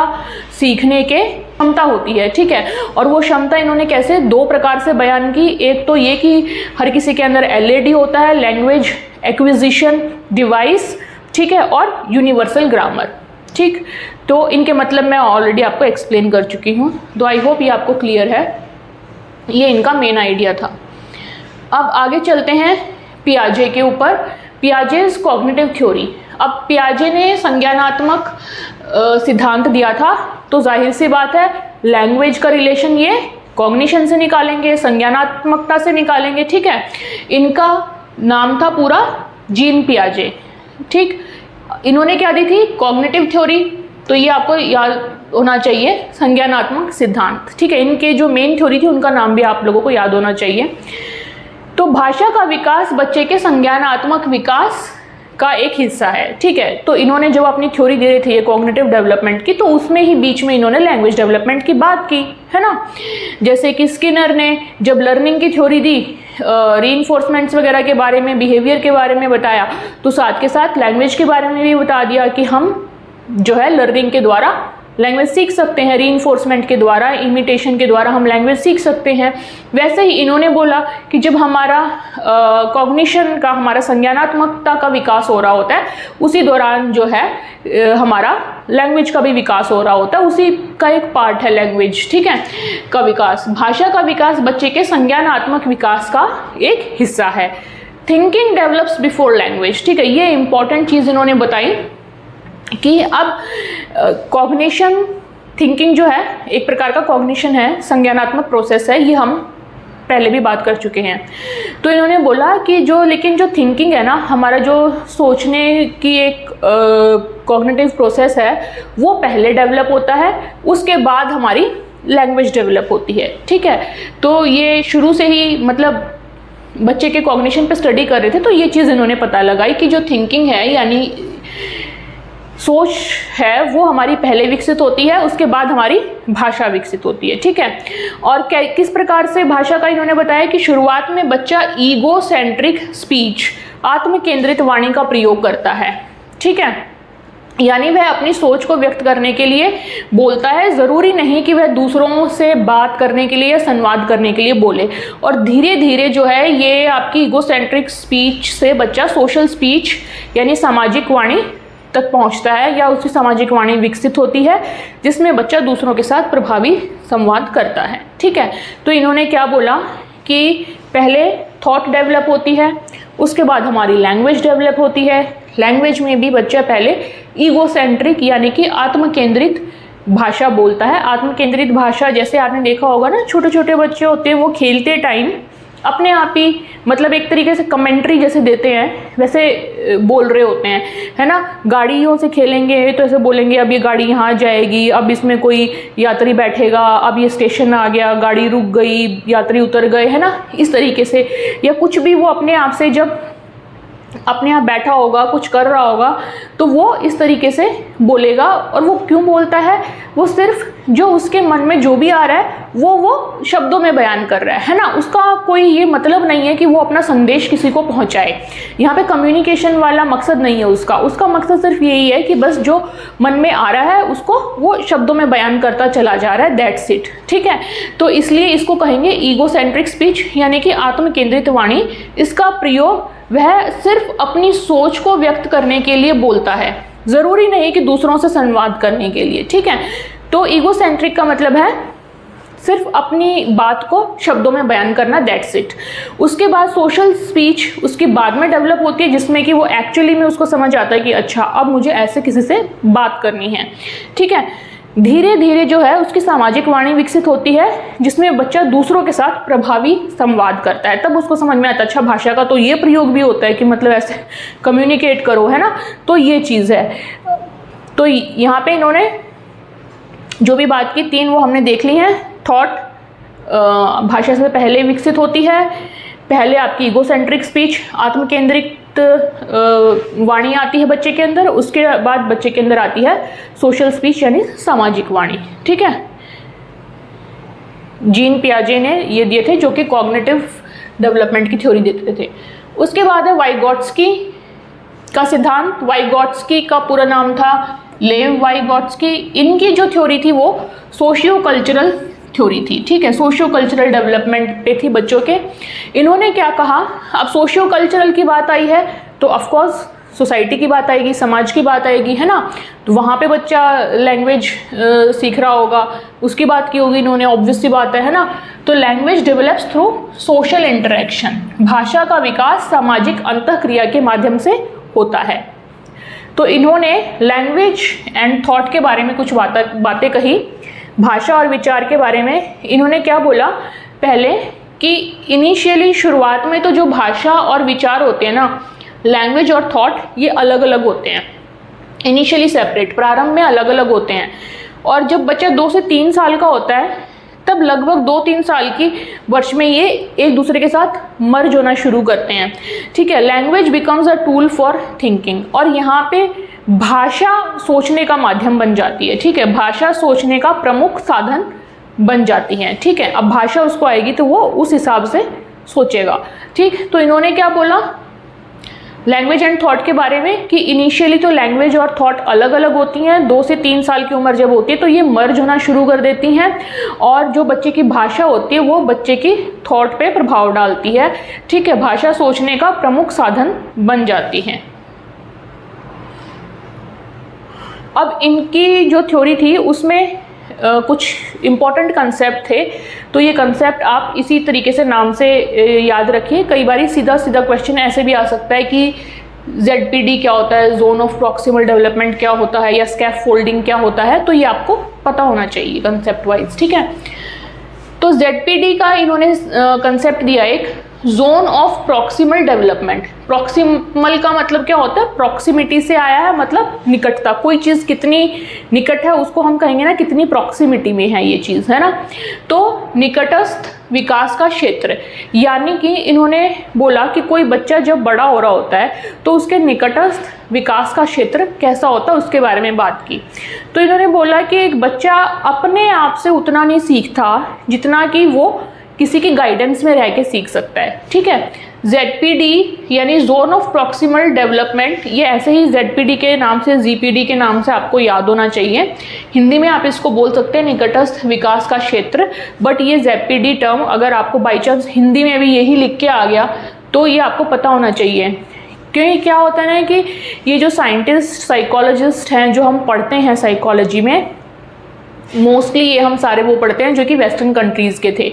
सीखने के क्षमता होती है, ठीक है। और वो क्षमता इन्होंने कैसे, दो प्रकार से बयान की। एक तो ये कि हर किसी के अंदर LAD होता है, लैंग्वेज एक्विजिशन डिवाइस, ठीक है, और यूनिवर्सल ग्रामर, ठीक। तो इनके मतलब मैं ऑलरेडी आपको एक्सप्लेन कर चुकी हूँ, तो आई होप ये आपको क्लियर है। ये इनका मेन आइडिया था। अब आगे चलते हैं पियाजे के ऊपर। पियाजेज कॉग्निटिव थ्योरी। अब पियाजे ने संज्ञानात्मक सिद्धांत दिया था, तो जाहिर सी बात है लैंग्वेज का रिलेशन ये कॉग्निशन से निकालेंगे, संज्ञानात्मकता से निकालेंगे, ठीक है। इनका नाम था पूरा जीन पियाजे, ठीक। इन्होंने क्या दी थी, कॉग्निटिव थ्योरी, तो ये आपको याद होना चाहिए, संज्ञानात्मक सिद्धांत, ठीक है। इनके जो मेन थ्योरी थी उनका नाम भी आप लोगों को याद होना चाहिए। तो भाषा का विकास बच्चे के संज्ञानात्मक विकास का एक हिस्सा है, ठीक है। तो इन्होंने जब अपनी थ्योरी दे रहे थे ये कॉग्निटिव डेवलपमेंट की, तो उसमें ही बीच में इन्होंने लैंग्वेज डेवलपमेंट की बात की, है ना। जैसे कि स्किनर ने जब लर्निंग की थ्योरी दी, रीइंफोर्समेंट्स वगैरह के बारे में, बिहेवियर के बारे में बताया, तो साथ के साथ लैंग्वेज के बारे में भी बता दिया कि हम जो है लर्निंग के द्वारा लैंग्वेज सीख सकते हैं, रीइंफोर्समेंट के द्वारा, इमिटेशन के द्वारा हम लैंग्वेज सीख सकते हैं। वैसे ही इन्होंने बोला कि जब हमारा कॉग्निशन का, हमारा संज्ञानात्मकता का विकास हो रहा होता है, उसी दौरान जो है हमारा लैंग्वेज का भी विकास हो रहा होता है, उसी का एक पार्ट है लैंग्वेज, ठीक है, का विकास। भाषा का विकास बच्चे के संज्ञानात्मक विकास का एक हिस्सा है। थिंकिंग डेवलप्स बिफोर लैंग्वेज, ठीक है, ये इंपॉर्टेंट चीज़ इन्होंने बताई कि अब कॉग्निशन, थिंकिंग जो है एक प्रकार का कॉग्निशन है, संज्ञानात्मक प्रोसेस है, ये हम पहले भी बात कर चुके हैं। तो इन्होंने बोला कि लेकिन जो थिंकिंग है ना, हमारा जो सोचने की एक कॉग्निटिव प्रोसेस है, वो पहले डेवलप होता है, उसके बाद हमारी लैंग्वेज डेवलप होती है, ठीक है। तो ये शुरू से ही मतलब बच्चे के कॉग्निशन पे स्टडी कर रहे थे, तो ये चीज़ इन्होंने पता लगाई कि जो थिंकिंग है यानी सोच है, वो हमारी पहले विकसित होती है, उसके बाद हमारी भाषा विकसित होती है, ठीक है। और किस प्रकार से भाषा का इन्होंने बताया कि शुरुआत में बच्चा ईगो सेंट्रिक स्पीच, आत्म केंद्रित वाणी का प्रयोग करता है, ठीक है, यानी वह अपनी सोच को व्यक्त करने के लिए बोलता है, ज़रूरी नहीं कि वह दूसरों से बात करने के लिए या संवाद करने के लिए बोले। और धीरे धीरे जो है ये आपकी ईगोसेंट्रिक स्पीच से बच्चा सोशल स्पीच यानी सामाजिक वाणी तक पहुंचता है, या उसकी सामाजिक वाणी विकसित होती है, जिसमें बच्चा दूसरों के साथ प्रभावी संवाद करता है, ठीक है। तो इन्होंने क्या बोला कि पहले थॉट डेवलप होती है, उसके बाद हमारी लैंग्वेज डेवलप होती है। लैंग्वेज में भी बच्चा पहले ईगोसेंट्रिक यानी कि आत्म केंद्रित भाषा बोलता है। आत्म केंद्रित भाषा जैसे आपने देखा होगा ना, छोटे छोटे बच्चे होते हैं वो खेलते टाइम अपने आप ही मतलब एक तरीके से कमेंट्री जैसे देते हैं वैसे बोल रहे होते हैं, है ना। गाड़ियों से खेलेंगे तो ऐसे बोलेंगे अब ये गाड़ी यहाँ जाएगी, अब इसमें कोई यात्री बैठेगा, अब ये स्टेशन आ गया, गाड़ी रुक गई, यात्री उतर गए, है ना, इस तरीके से। या कुछ भी वो अपने आप से जब अपने आप बैठा होगा, कुछ कर रहा होगा, तो वो इस तरीके से बोलेगा। और वो क्यों बोलता है? वो सिर्फ जो उसके मन में जो भी आ रहा है वो शब्दों में बयान कर रहा है ना। उसका कोई ये मतलब नहीं है कि वो अपना संदेश किसी को पहुंचाए। यहाँ पे कम्युनिकेशन वाला मकसद नहीं है उसका मकसद सिर्फ यही है कि बस जो मन में आ रहा है उसको वो शब्दों में बयान करता चला जा रहा है, दैट्स इट, ठीक है। तो इसलिए इसको कहेंगे ईगोसेंट्रिक स्पीच यानी कि आत्म केंद्रित वाणी। इसका प्रयोग वह सिर्फ अपनी सोच को व्यक्त करने के लिए बोलता है, ज़रूरी नहीं कि दूसरों से संवाद करने के लिए, ठीक है। तो ईगोसेंट्रिक का मतलब है सिर्फ अपनी बात को शब्दों में बयान करना, दैट्स इट। उसके बाद सोशल स्पीच उसके बाद में डेवलप होती है, जिसमें कि वो एक्चुअली में उसको समझ आता है कि अच्छा अब मुझे ऐसे किसी से बात करनी है, ठीक है। धीरे धीरे जो है उसकी सामाजिक वाणी विकसित होती है, जिसमें बच्चा दूसरों के साथ प्रभावी संवाद करता है। तब उसको समझ में आता है अच्छा भाषा का तो ये प्रयोग भी होता है कि मतलब ऐसे कम्युनिकेट करो, है ना। तो ये चीज़ है। तो यहाँ पे इन्होंने जो भी बात की तीन वो हमने देख ली हैं। थॉट भाषा से पहले विकसित होती है, पहले आपकी ईगोसेंट्रिक स्पीच आत्म केंद्रित वाणी आती है बच्चे के अंदर, उसके बाद बच्चे के अंदर आती है सोशल स्पीच यानी सामाजिक वाणी, ठीक है। जीन पियाजे ने ये दिए थे जो कि कॉग्निटिव डेवलपमेंट की थ्योरी देते थे। उसके बाद है वाइगॉट्स्की का सिद्धांत। वाइगॉट्स्की का पूरा नाम था लेव वाइगॉट्स्की। इनकी जो थ्योरी थी वो सोशियो कल्चरल थ्योरी थी, ठीक है, सोशियो कल्चरल डेवलपमेंट पे थी बच्चों के। इन्होंने क्या कहा, अब सोशियो कल्चरल की बात आई है तो ऑफकोर्स सोसाइटी की बात आएगी, समाज की बात आएगी, है ना। तो वहाँ पे बच्चा लैंग्वेज सीख रहा होगा, उसकी बात की होगी इन्होंने, ऑब्वियस सी बात है ना। तो language develops through social interaction. भाषा का विकास सामाजिक अंतःक्रिया के माध्यम से होता है। तो इन्होंने लैंग्वेज एंड थॉट के बारे में कुछ बातें कही। भाषा और विचार के बारे में इन्होंने क्या बोला पहले कि इनिशियली शुरुआत में तो जो भाषा और विचार होते हैं ना, लैंग्वेज और थॉट, ये अलग अलग होते हैं, इनिशियली सेपरेट, प्रारंभ में अलग अलग होते हैं। और जब बच्चा 2 से 3 साल का होता है तब मतलब लगभग 2-3 साल की वर्ष में ये एक दूसरे के साथ मर्ज होना शुरू करते हैं, ठीक है। Language becomes a tool for thinking, और यहाँ पे भाषा सोचने का माध्यम बन जाती है, ठीक है। भाषा सोचने का प्रमुख साधन बन जाती है, ठीक है। अब भाषा उसको आएगी तो वो उस हिसाब से सोचेगा, ठीक। तो इन्होंने क्या बोला लैंग्वेज एंड थॉट के बारे में कि इनिशियली तो लैंग्वेज और थॉट अलग अलग होती हैं, 2 से 3 साल की उम्र जब होती है तो ये मर्ज होना शुरू कर देती हैं, और जो बच्चे की भाषा होती है वो बच्चे की थॉट पे प्रभाव डालती है, ठीक है। भाषा सोचने का प्रमुख साधन बन जाती है। अब इनकी जो थ्योरी थी उसमें कुछ इम्पॉर्टेंट कंसेप्ट थे, तो ये कंसेप्ट आप इसी तरीके से नाम से याद रखिए। कई बार सीधा सीधा क्वेश्चन ऐसे भी आ सकता है कि ZPD क्या होता है, जोन ऑफ प्रॉक्सिमल डेवलपमेंट क्या होता है, या स्कैफोल्डिंग क्या होता है, तो ये आपको पता होना चाहिए कंसेप्ट वाइज, ठीक है। तो ZPD का इन्होंने कंसेप्ट दिया एक zone of proximal development. Proximal का मतलब क्या होता है, प्रॉक्सिमिटी से आया है, मतलब निकटता, कोई चीज़ कितनी निकट है उसको हम कहेंगे ना कितनी प्रॉक्सिमिटी में है ये चीज़, है ना। तो निकटस्थ विकास का क्षेत्र, यानी कि इन्होंने बोला कि कोई बच्चा जब बड़ा हो रहा होता है तो उसके निकटस्थ विकास का क्षेत्र कैसा होता है उसके बारे में बात की। तो इन्होंने बोला कि एक बच्चा अपने आप से उतना नहीं सीखता जितना कि वो किसी की गाइडेंस में रह के सीख सकता है, ठीक है। ZPD यानी जोन ऑफ प्रॉक्सिमल डेवलपमेंट, ये ऐसे ही ZPD के नाम से ZPD के नाम से आपको याद होना चाहिए। हिंदी में आप इसको बोल सकते हैं निकटस्थ विकास का क्षेत्र, बट ये ZPD टर्म अगर आपको बाई चांस हिंदी में भी यही लिख के आ गया तो ये आपको पता होना चाहिए। क्योंकि क्या होता है ना कि ये जो साइंटिस्ट साइकोलॉजिस्ट हैं जो हम पढ़ते हैं साइकोलॉजी में, मोस्टली ये हम सारे वो पढ़ते हैं जो कि वेस्टर्न कंट्रीज़ के थे,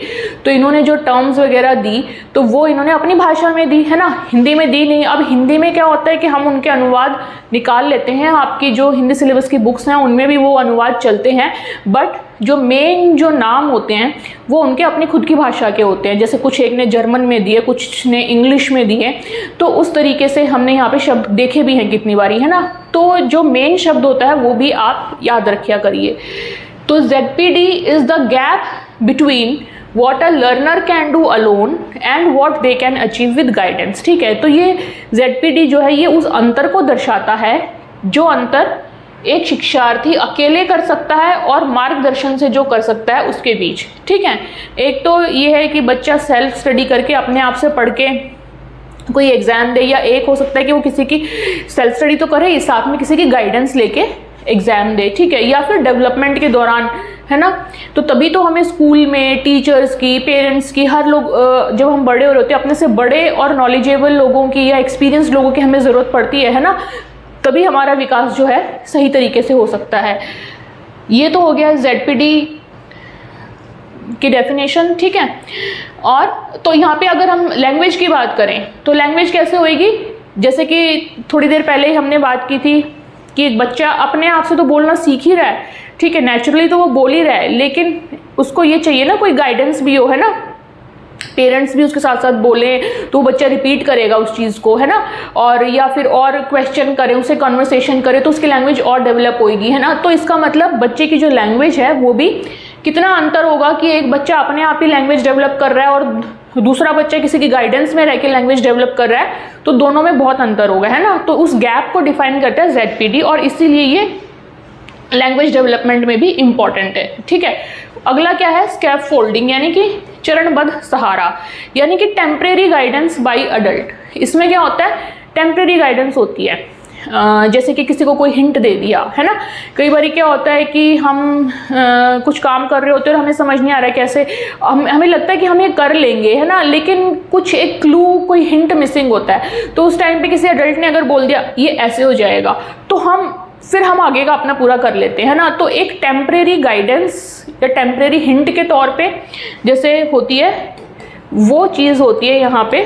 तो इन्होंने जो टर्म्स वगैरह दी तो वो इन्होंने अपनी भाषा में दी, है ना, हिंदी में दी नहीं। अब हिंदी में क्या होता है कि हम उनके अनुवाद निकाल लेते हैं, आपकी जो हिंदी सिलेबस की बुक्स हैं उनमें भी वो अनुवाद चलते हैं, बट जो मेन जो नाम होते हैं वो उनके अपनी खुद की भाषा के होते हैं। जैसे कुछ एक ने जर्मन में दिए, कुछ ने इंग्लिश में दिए, तो उस तरीके से हमने यहाँ पे शब्द देखे भी हैं कितनी बारी, है ना। तो जो मेन शब्द होता है वो भी आप याद रखिया करिए। तो ZPD is the gap between what a learner can do alone and what they can achieve with guidance, ठीक है। तो ये ZPD जो है ये उस अंतर को दर्शाता है जो अंतर एक शिक्षार्थी अकेले कर सकता है और मार्गदर्शन से जो कर सकता है उसके बीच, ठीक है। एक तो ये है कि बच्चा सेल्फ स्टडी करके अपने आप से पढ़ के कोई एग्जाम दे, या एक हो सकता है कि वो किसी की सेल्फ स्टडी तो करे साथ में किसी की गाइडेंस लेके एग्जाम दे, ठीक है। या फिर डेवलपमेंट के दौरान, है ना, तो तभी तो हमें स्कूल में टीचर्स की, पेरेंट्स की, हर लोग जब हम बड़े हो रहे होते हैं अपने से बड़े और नॉलेजेबल लोगों की या एक्सपीरियंस लोगों की हमें ज़रूरत पड़ती है ना, तभी हमारा विकास जो है सही तरीके से हो सकता है। ये तो हो गया ZPD की डेफिनेशन, ठीक है। और तो यहाँ पे अगर हम लैंग्वेज की बात करें तो लैंग्वेज कैसे होएगी, जैसे कि थोड़ी देर पहले ही हमने बात की थी कि एक बच्चा अपने आप से तो बोलना सीख ही रहा है, ठीक है, नेचुरली तो वो बोल ही रहा है, लेकिन उसको ये चाहिए ना कोई गाइडेंस भी हो, है ना, पेरेंट्स भी उसके साथ साथ बोले तो बच्चा रिपीट करेगा उस चीज़ को, है ना, और या फिर और क्वेश्चन करे, उससे कन्वर्सेशन करे तो उसकी लैंग्वेज और डेवलप होगी, है ना। तो इसका मतलब बच्चे की जो लैंग्वेज है वो भी कितना अंतर होगा कि एक बच्चा अपने आप ही लैंग्वेज डेवलप कर रहा है और दूसरा बच्चा किसी की गाइडेंस में रह के लैंग्वेज डेवलप कर रहा है, तो दोनों में बहुत अंतर होगा, है ना। तो उस गैप को डिफाइन करता है ZPD और इसीलिए ये लैंग्वेज डेवलपमेंट में भी इम्पॉर्टेंट है, ठीक है। अगला क्या है, स्कैफोल्डिंग, यानी कि चरणबद्ध सहारा, यानी कि टेम्परेरी गाइडेंस बाय अडल्ट। इसमें क्या होता है, टेम्परेरी गाइडेंस होती है, जैसे कि किसी को कोई हिंट दे दिया, है ना। कई बार क्या होता है कि हम कुछ काम कर रहे होते हैं और हमें समझ नहीं आ रहा है कैसे, हमें लगता है कि हम ये कर लेंगे, है ना, लेकिन कुछ एक क्लू, कोई हिंट मिसिंग होता है, तो उस टाइम पे किसी एडल्ट ने अगर बोल दिया ये ऐसे हो जाएगा, तो फिर हम आगे का अपना पूरा कर लेते हैं ना। तो एक टेम्परेरी गाइडेंस या टेम्परेरी हिंट के तौर पे जैसे होती है वो चीज़ होती है यहाँ पे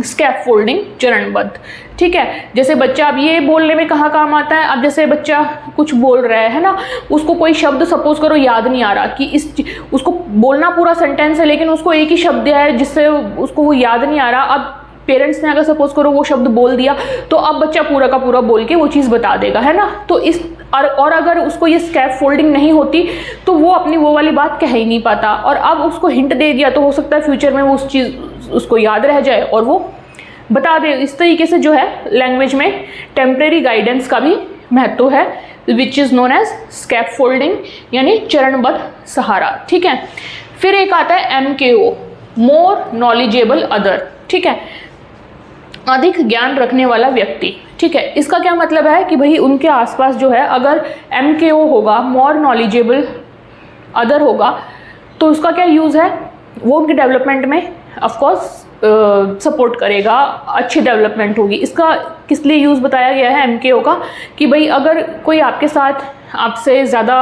स्कैफोल्डिंग, चरणबद्ध, ठीक है। जैसे बच्चा अब ये बोलने में कहाँ काम आता है, अब जैसे बच्चा कुछ बोल रहा है ना, उसको कोई शब्द सपोज करो याद नहीं आ रहा कि उसको बोलना पूरा सेंटेंस है लेकिन उसको एक ही शब्द है जिससे उसको वो याद नहीं आ रहा। अब पेरेंट्स ने अगर सपोज करो वो शब्द बोल दिया तो अब बच्चा पूरा का पूरा बोल के वो चीज़ बता देगा, है ना। तो इस और अगर उसको ये स्कैप फोल्डिंग नहीं होती तो वो अपनी वो वाली बात कह ही नहीं पाता, और अब उसको हिंट दे दिया तो हो सकता है फ्यूचर में वो उस चीज़ उसको याद रह जाए और वो बता दे। इस तरीके से जो है लैंग्वेज में टेम्परेरी गाइडेंस का भी महत्व है, which is known as scaffolding, यानी चरणबद्ध सहारा। ठीक है, फिर एक आता है MKO, मोर नॉलेजेबल अदर। ठीक है, अधिक ज्ञान रखने वाला व्यक्ति। ठीक है, इसका क्या मतलब है कि भाई उनके आसपास जो है अगर MKO होगा, मोर नॉलेजेबल अदर होगा, तो उसका क्या यूज़ है, वो उनके डेवलपमेंट में ऑफकोर्स सपोर्ट करेगा, अच्छी डेवलपमेंट होगी। इसका किस लिए यूज़ बताया गया है MKO का, कि भाई अगर कोई आपके साथ आपसे ज़्यादा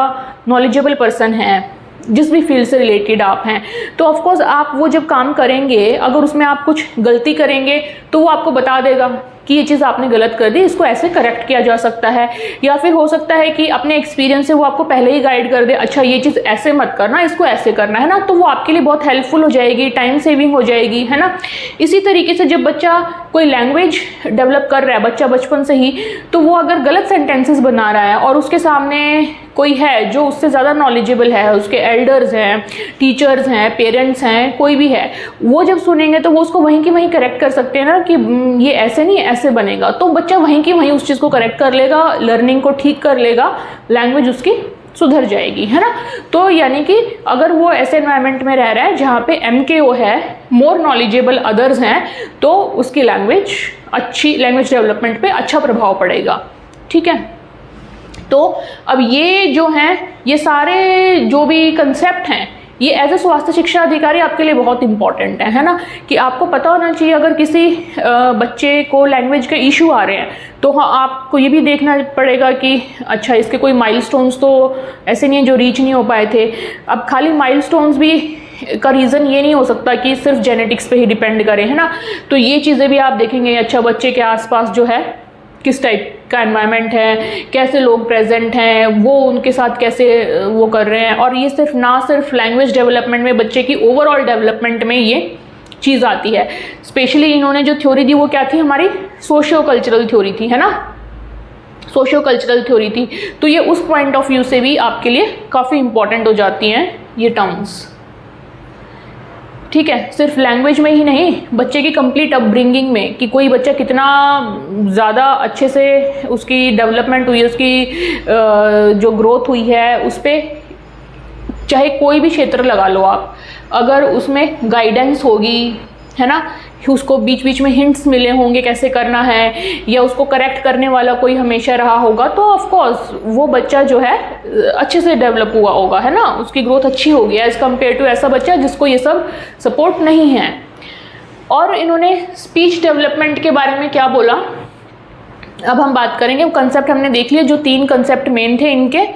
नॉलेजेबल पर्सन है, जिस भी फील्ड से रिलेटेड आप हैं, तो ऑफकोर्स आप वो जब काम करेंगे अगर उसमें आप कुछ गलती करेंगे तो वो आपको बता देगा कि ये चीज़ आपने गलत कर दी, इसको ऐसे करेक्ट किया जा सकता है। या फिर हो सकता है कि अपने एक्सपीरियंस से वो आपको पहले ही गाइड कर दे, अच्छा ये चीज़ ऐसे मत करना, इसको ऐसे करना, है ना। तो वो आपके लिए बहुत हेल्पफुल हो जाएगी, टाइम सेविंग हो जाएगी, है ना। इसी तरीके से जब बच्चा कोई लैंग्वेज डेवलप कर रहा है, बच्चा बचपन से ही, तो वो अगर गलत सेंटेंसेस बना रहा है और उसके सामने कोई है जो उससे ज़्यादा नॉलेजेबल है, उसके एल्डर्स हैं, टीचर्स हैं, पेरेंट्स हैं, कोई भी है, वो जब सुनेंगे तो वो उसको वहीं की वहीं करेक्ट कर सकते हैं ना कि ये ऐसे नहीं ऐसे बनेगा, तो बच्चा वहीं की वहीं उस चीज़ को करेक्ट कर लेगा, लर्निंग को ठीक कर लेगा, लैंग्वेज उसकी सुधर जाएगी, है ना। तो यानी कि अगर वो ऐसे एनवायरनमेंट में रह रहा है जहाँ पे MKO है, मोर नॉलेजेबल अदर्स हैं, तो उसकी लैंग्वेज डेवलपमेंट पे अच्छा प्रभाव पड़ेगा। ठीक है, तो अब ये जो हैं, ये सारे जो भी कंसेप्ट हैं, ये एज ए स्वास्थ्य शिक्षा अधिकारी आपके लिए बहुत इंपॉर्टेंट है ना, कि आपको पता होना चाहिए अगर किसी बच्चे को लैंग्वेज के इशू आ रहे हैं तो हाँ आपको ये भी देखना पड़ेगा कि अच्छा इसके कोई माइलस्टोन्स तो ऐसे नहीं है जो रीच नहीं हो पाए थे। अब खाली माइलस्टोन्स भी का रीज़न ये नहीं हो सकता कि सिर्फ जेनेटिक्स पे ही डिपेंड करें, है ना। तो ये चीज़ें भी आप देखेंगे, अच्छा बच्चे के आसपास जो है किस टाइप का एनवायरनमेंट है, कैसे लोग प्रेजेंट हैं, वो उनके साथ कैसे वो कर रहे हैं, और ये सिर्फ लैंग्वेज डेवलपमेंट में, बच्चे की ओवरऑल डेवलपमेंट में ये चीज़ आती है। स्पेशली इन्होंने जो थ्योरी दी वो क्या थी, हमारी सोशियो कल्चरल थ्योरी थी, है ना, सोशियो कल्चरल थ्योरी थी। तो ये उस पॉइंट ऑफ व्यू से भी आपके लिए काफ़ी इंपॉर्टेंट हो जाती हैं ये टर्म्स। ठीक है, सिर्फ लैंग्वेज में ही नहीं, बच्चे की कंप्लीट अपब्रिंगिंग में, कि कोई बच्चा कितना ज़्यादा अच्छे से उसकी डेवलपमेंट हुई है, उसकी जो ग्रोथ हुई है, उस पर चाहे कोई भी क्षेत्र लगा लो आप, अगर उसमें गाइडेंस होगी, है ना, उसको बीच बीच में हिंट्स मिले होंगे कैसे करना है, या उसको करेक्ट करने वाला कोई हमेशा रहा होगा, तो ऑफ कोर्स वो बच्चा जो है अच्छे से डेवलप हुआ होगा, है ना, उसकी ग्रोथ अच्छी होगी एज़ कम्पेयर टू ऐसा बच्चा जिसको ये सब सपोर्ट नहीं है। और इन्होंने स्पीच डेवलपमेंट के बारे में क्या बोला, अब हम बात करेंगे। कंसेप्ट हमने देख लिया, जो 3 कंसेप्ट मेन थे इनके,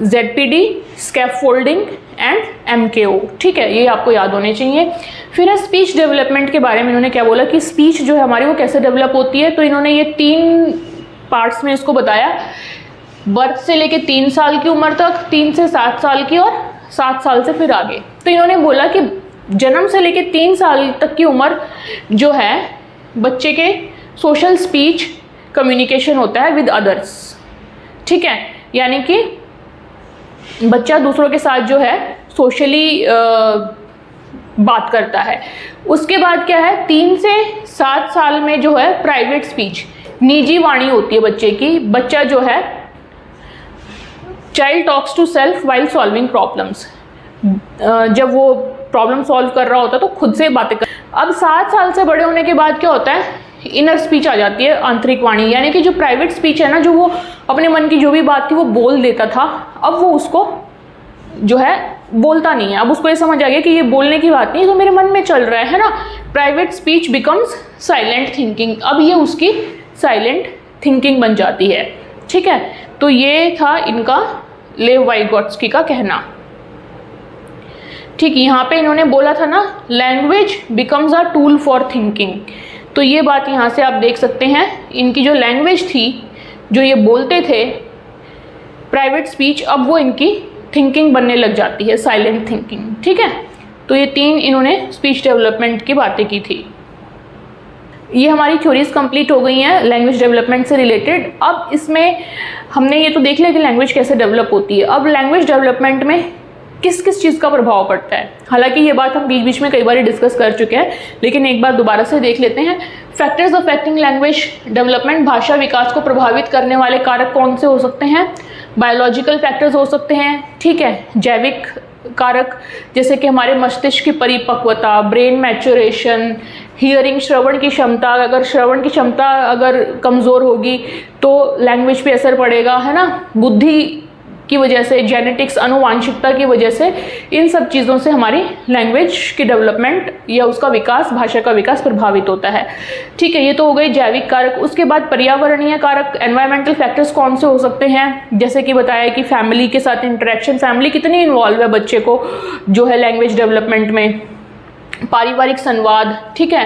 ZPD, स्कैफोल्डिंग एंड MKO। ठीक है, ये आपको याद होने चाहिए। फिर है स्पीच डेवलपमेंट के बारे में इन्होंने क्या बोला कि स्पीच जो है हमारी वो कैसे डेवलप होती है। तो इन्होंने ये 3 पार्ट्स में इसको बताया, बर्थ से लेके 3 साल की उम्र तक, 3 से 7 साल की, और 7 साल से फिर आगे। तो इन्होंने बोला कि जन्म से लेके 3 साल तक की उम्र जो है बच्चे के सोशल स्पीच कम्युनिकेशन होता है विद अदर्स। ठीक है, यानी कि बच्चा दूसरों के साथ जो है सोशली बात करता है। उसके बाद क्या है, 3 से 7 साल में जो है प्राइवेट स्पीच, निजी वाणी होती है बच्चे की। बच्चा जो है child talks to self while solving problems, जब वो प्रॉब्लम सॉल्व कर रहा होता है तो खुद से बातें कर। अब 7 साल से बड़े होने के बाद क्या होता है, इनर स्पीच आ जाती है, आंतरिक वाणी, यानी कि जो प्राइवेट स्पीच है ना, जो वो अपने मन की जो भी बात थी वो बोल देता था, अब वो उसको जो है बोलता नहीं है। अब उसको ये समझ आ गया कि ये बोलने की बात नहीं है, तो मेरे मन में चल रहा है ना। Private speech becomes silent thinking, अब ये उसकी साइलेंट थिंकिंग बन जाती है। ठीक है, तो ये था इनका लेव वाइगोट्स्की का कहना। ठीक, यहाँ पे इन्होंने बोला था ना, language becomes a tool for thinking. तो ये बात यहाँ से आप देख सकते हैं, इनकी जो लैंग्वेज थी, जो ये बोलते थे प्राइवेट स्पीच, अब वो इनकी थिंकिंग बनने लग जाती है, साइलेंट थिंकिंग। ठीक है, तो ये 3 इन्होंने स्पीच डेवलपमेंट की बातें की थी। ये हमारी थ्योरीज कंप्लीट हो गई हैं लैंग्वेज डेवलपमेंट से रिलेटेड। अब इसमें हमने ये तो देख लिया कि लैंग्वेज कैसे डेवलप होती है। अब लैंग्वेज डेवलपमेंट में किस किस चीज़ का प्रभाव पड़ता है, हालांकि ये बात हम बीच बीच में कई बार डिस्कस कर चुके हैं, लेकिन एक बार दोबारा से देख लेते हैं। फैक्टर्स अफेक्टिंग लैंग्वेज डेवलपमेंट, भाषा विकास को प्रभावित करने वाले कारक कौन से हो सकते हैं? बायोलॉजिकल फैक्टर्स हो सकते हैं, ठीक है, जैविक कारक जैसे कि हमारे मस्तिष्क की परिपक्वता, ब्रेन मैच्योरेशन, हियरिंग, श्रवण की क्षमता, अगर श्रवण की क्षमता अगर कमज़ोर होगी तो लैंग्वेज पे असर पड़ेगा, है ना, बुद्धि की वजह से, जेनेटिक्स, अनुवांशिकता की वजह से, इन सब चीज़ों से हमारी लैंग्वेज की डेवलपमेंट या उसका विकास, भाषा का विकास प्रभावित होता है। ठीक है, ये तो हो गए जैविक कारक। उसके बाद पर्यावरणीय कारक, एनवायरमेंटल फैक्टर्स कौन से हो सकते हैं? जैसे कि बताया कि फैमिली के साथ इंटरेक्शन, फैमिली कितनी इन्वॉल्व है बच्चे को जो है लैंग्वेज डेवलपमेंट में, पारिवारिक संवाद, ठीक है,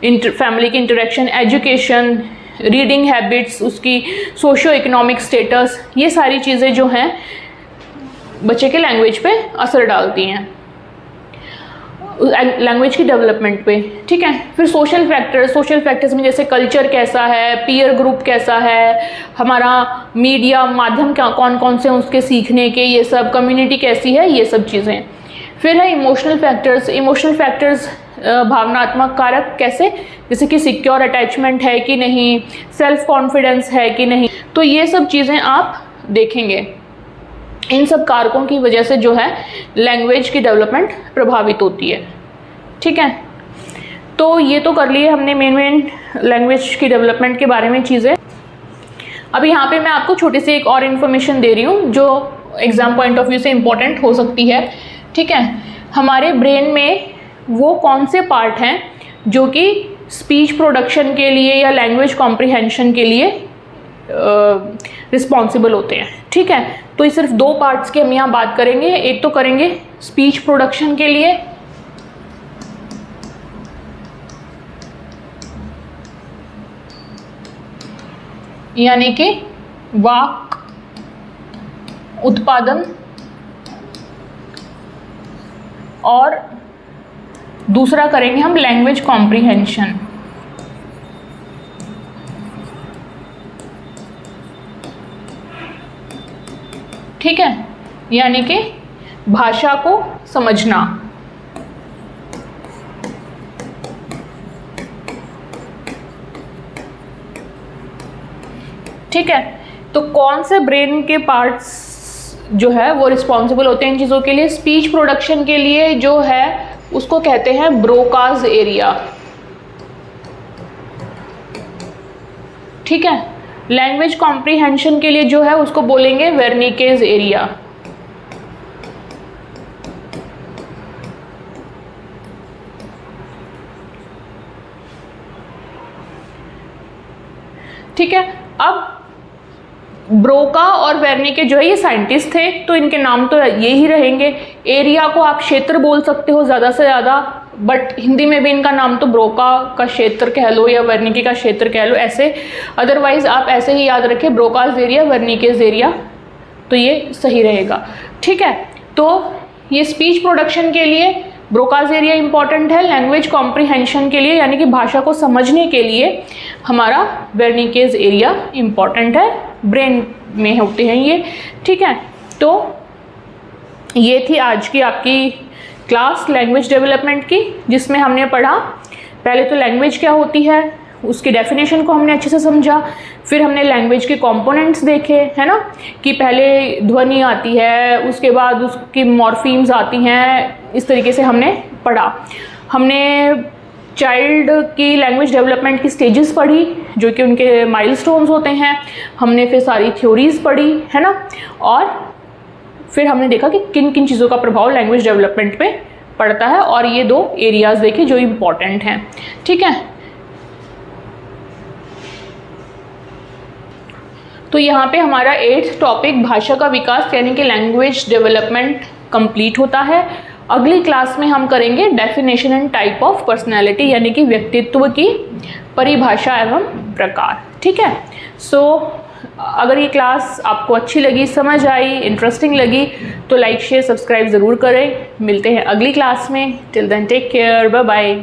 फैमिली की इंटरेक्शन, एजुकेशन, रीडिंग हैबिट्स, उसकी सोशो इकोनॉमिक स्टेटस, ये सारी चीज़ें जो हैं बच्चे के लैंग्वेज पे असर डालती हैं, लैंग्वेज की डेवलपमेंट पे। ठीक है, फिर सोशल फैक्टर्स में जैसे कल्चर कैसा है, पीयर ग्रुप कैसा है, हमारा मीडिया माध्यम क्या कौन कौन से हैं उसके सीखने के, ये सब, कम्युनिटी कैसी है, ये सब चीज़ें। फिर है इमोशनल फैक्टर्स, भावनात्मक कारक कैसे, जैसे कि सिक्योर अटैचमेंट है कि नहीं, सेल्फ कॉन्फिडेंस है कि नहीं, तो ये सब चीज़ें आप देखेंगे। इन सब कारकों की वजह से जो है लैंग्वेज की डेवलपमेंट प्रभावित होती है। ठीक है, तो ये तो कर लिए हमने मेन लैंग्वेज की डेवलपमेंट के बारे में चीज़ें। अब यहाँ पे मैं आपको छोटी सी एक और इन्फॉर्मेशन दे रही हूँ जो एग्ज़ाम पॉइंट ऑफ व्यू से इम्पोर्टेंट हो सकती है। ठीक है, हमारे ब्रेन में वो कौन से पार्ट हैं जो कि स्पीच प्रोडक्शन के लिए या लैंग्वेज कॉम्प्रिहेंशन के लिए रिस्पॉन्सिबल होते हैं। ठीक है, तो ये सिर्फ दो पार्ट्स की हम यहाँ बात करेंगे। एक तो करेंगे स्पीच प्रोडक्शन के लिए, यानी कि वाक उत्पादन, और दूसरा करेंगे हम लैंग्वेज कॉम्प्रिहेंशन। ठीक है, यानी कि भाषा को समझना। ठीक है, तो कौन से ब्रेन के पार्ट्स जो है वो रिस्पॉन्सिबल होते हैं इन चीज़ों के लिए? स्पीच प्रोडक्शन के लिए जो है उसको कहते हैं ब्रोकाज एरिया। ठीक है, लैंग्वेज कॉम्प्रिहेंशन के लिए जो है उसको बोलेंगे वेर्निकेज एरिया। ठीक है, अब ब्रोका और वेर्निके जो है ये साइंटिस्ट थे, तो इनके नाम तो ये ही रहेंगे। एरिया को आप क्षेत्र बोल सकते हो ज़्यादा से ज़्यादा, बट हिंदी में भी इनका नाम तो ब्रोका का क्षेत्र कह लो या वेर्निके का क्षेत्र कह लो, ऐसे। अदरवाइज आप ऐसे ही याद रखें, ब्रोकाज एरिया, वेर्निकेज एरिया, तो ये सही रहेगा। ठीक है, तो ये स्पीच प्रोडक्शन के लिए ब्रोकाज एरिया इंपॉर्टेंट है, लैंग्वेज कॉम्प्रिहेंशन के लिए यानी कि भाषा को समझने के लिए हमारा वेर्निकेज एरिया इंपॉर्टेंट है, ब्रेन में होते हैं ये। ठीक है, तो ये थी आज की आपकी क्लास लैंग्वेज डेवलपमेंट की, जिसमें हमने पढ़ा पहले तो लैंग्वेज क्या होती है, उसकी डेफिनेशन को हमने अच्छे से समझा, फिर हमने लैंग्वेज के कंपोनेंट्स देखे, है ना, कि पहले ध्वनि आती है, उसके बाद उसकी मॉर्फीम्स आती हैं, इस तरीके से हमने पढ़ा। हमने चाइल्ड की लैंग्वेज डेवलपमेंट की स्टेजेस पढ़ी जो कि उनके माइलस्टोन्स होते हैं, हमने फिर सारी थ्योरीज पढ़ी, है ना, और फिर हमने देखा कि किन किन चीज़ों का प्रभाव लैंग्वेज डेवलपमेंट पे पड़ता है, और ये दो एरियाज़ देखे जो इम्पॉर्टेंट हैं। ठीक है, तो यहाँ पे हमारा 8th टॉपिक भाषा का विकास यानी कि लैंग्वेज डेवलपमेंट कंप्लीट होता है। अगली क्लास में हम करेंगे definition and type of personality यानी कि व्यक्तित्व की परिभाषा एवं प्रकार। ठीक है, सो अगर ये क्लास आपको अच्छी लगी, समझ आई, इंटरेस्टिंग लगी तो लाइक शेयर सब्सक्राइब ज़रूर करें। मिलते हैं अगली क्लास में। Till then take care, bye bye.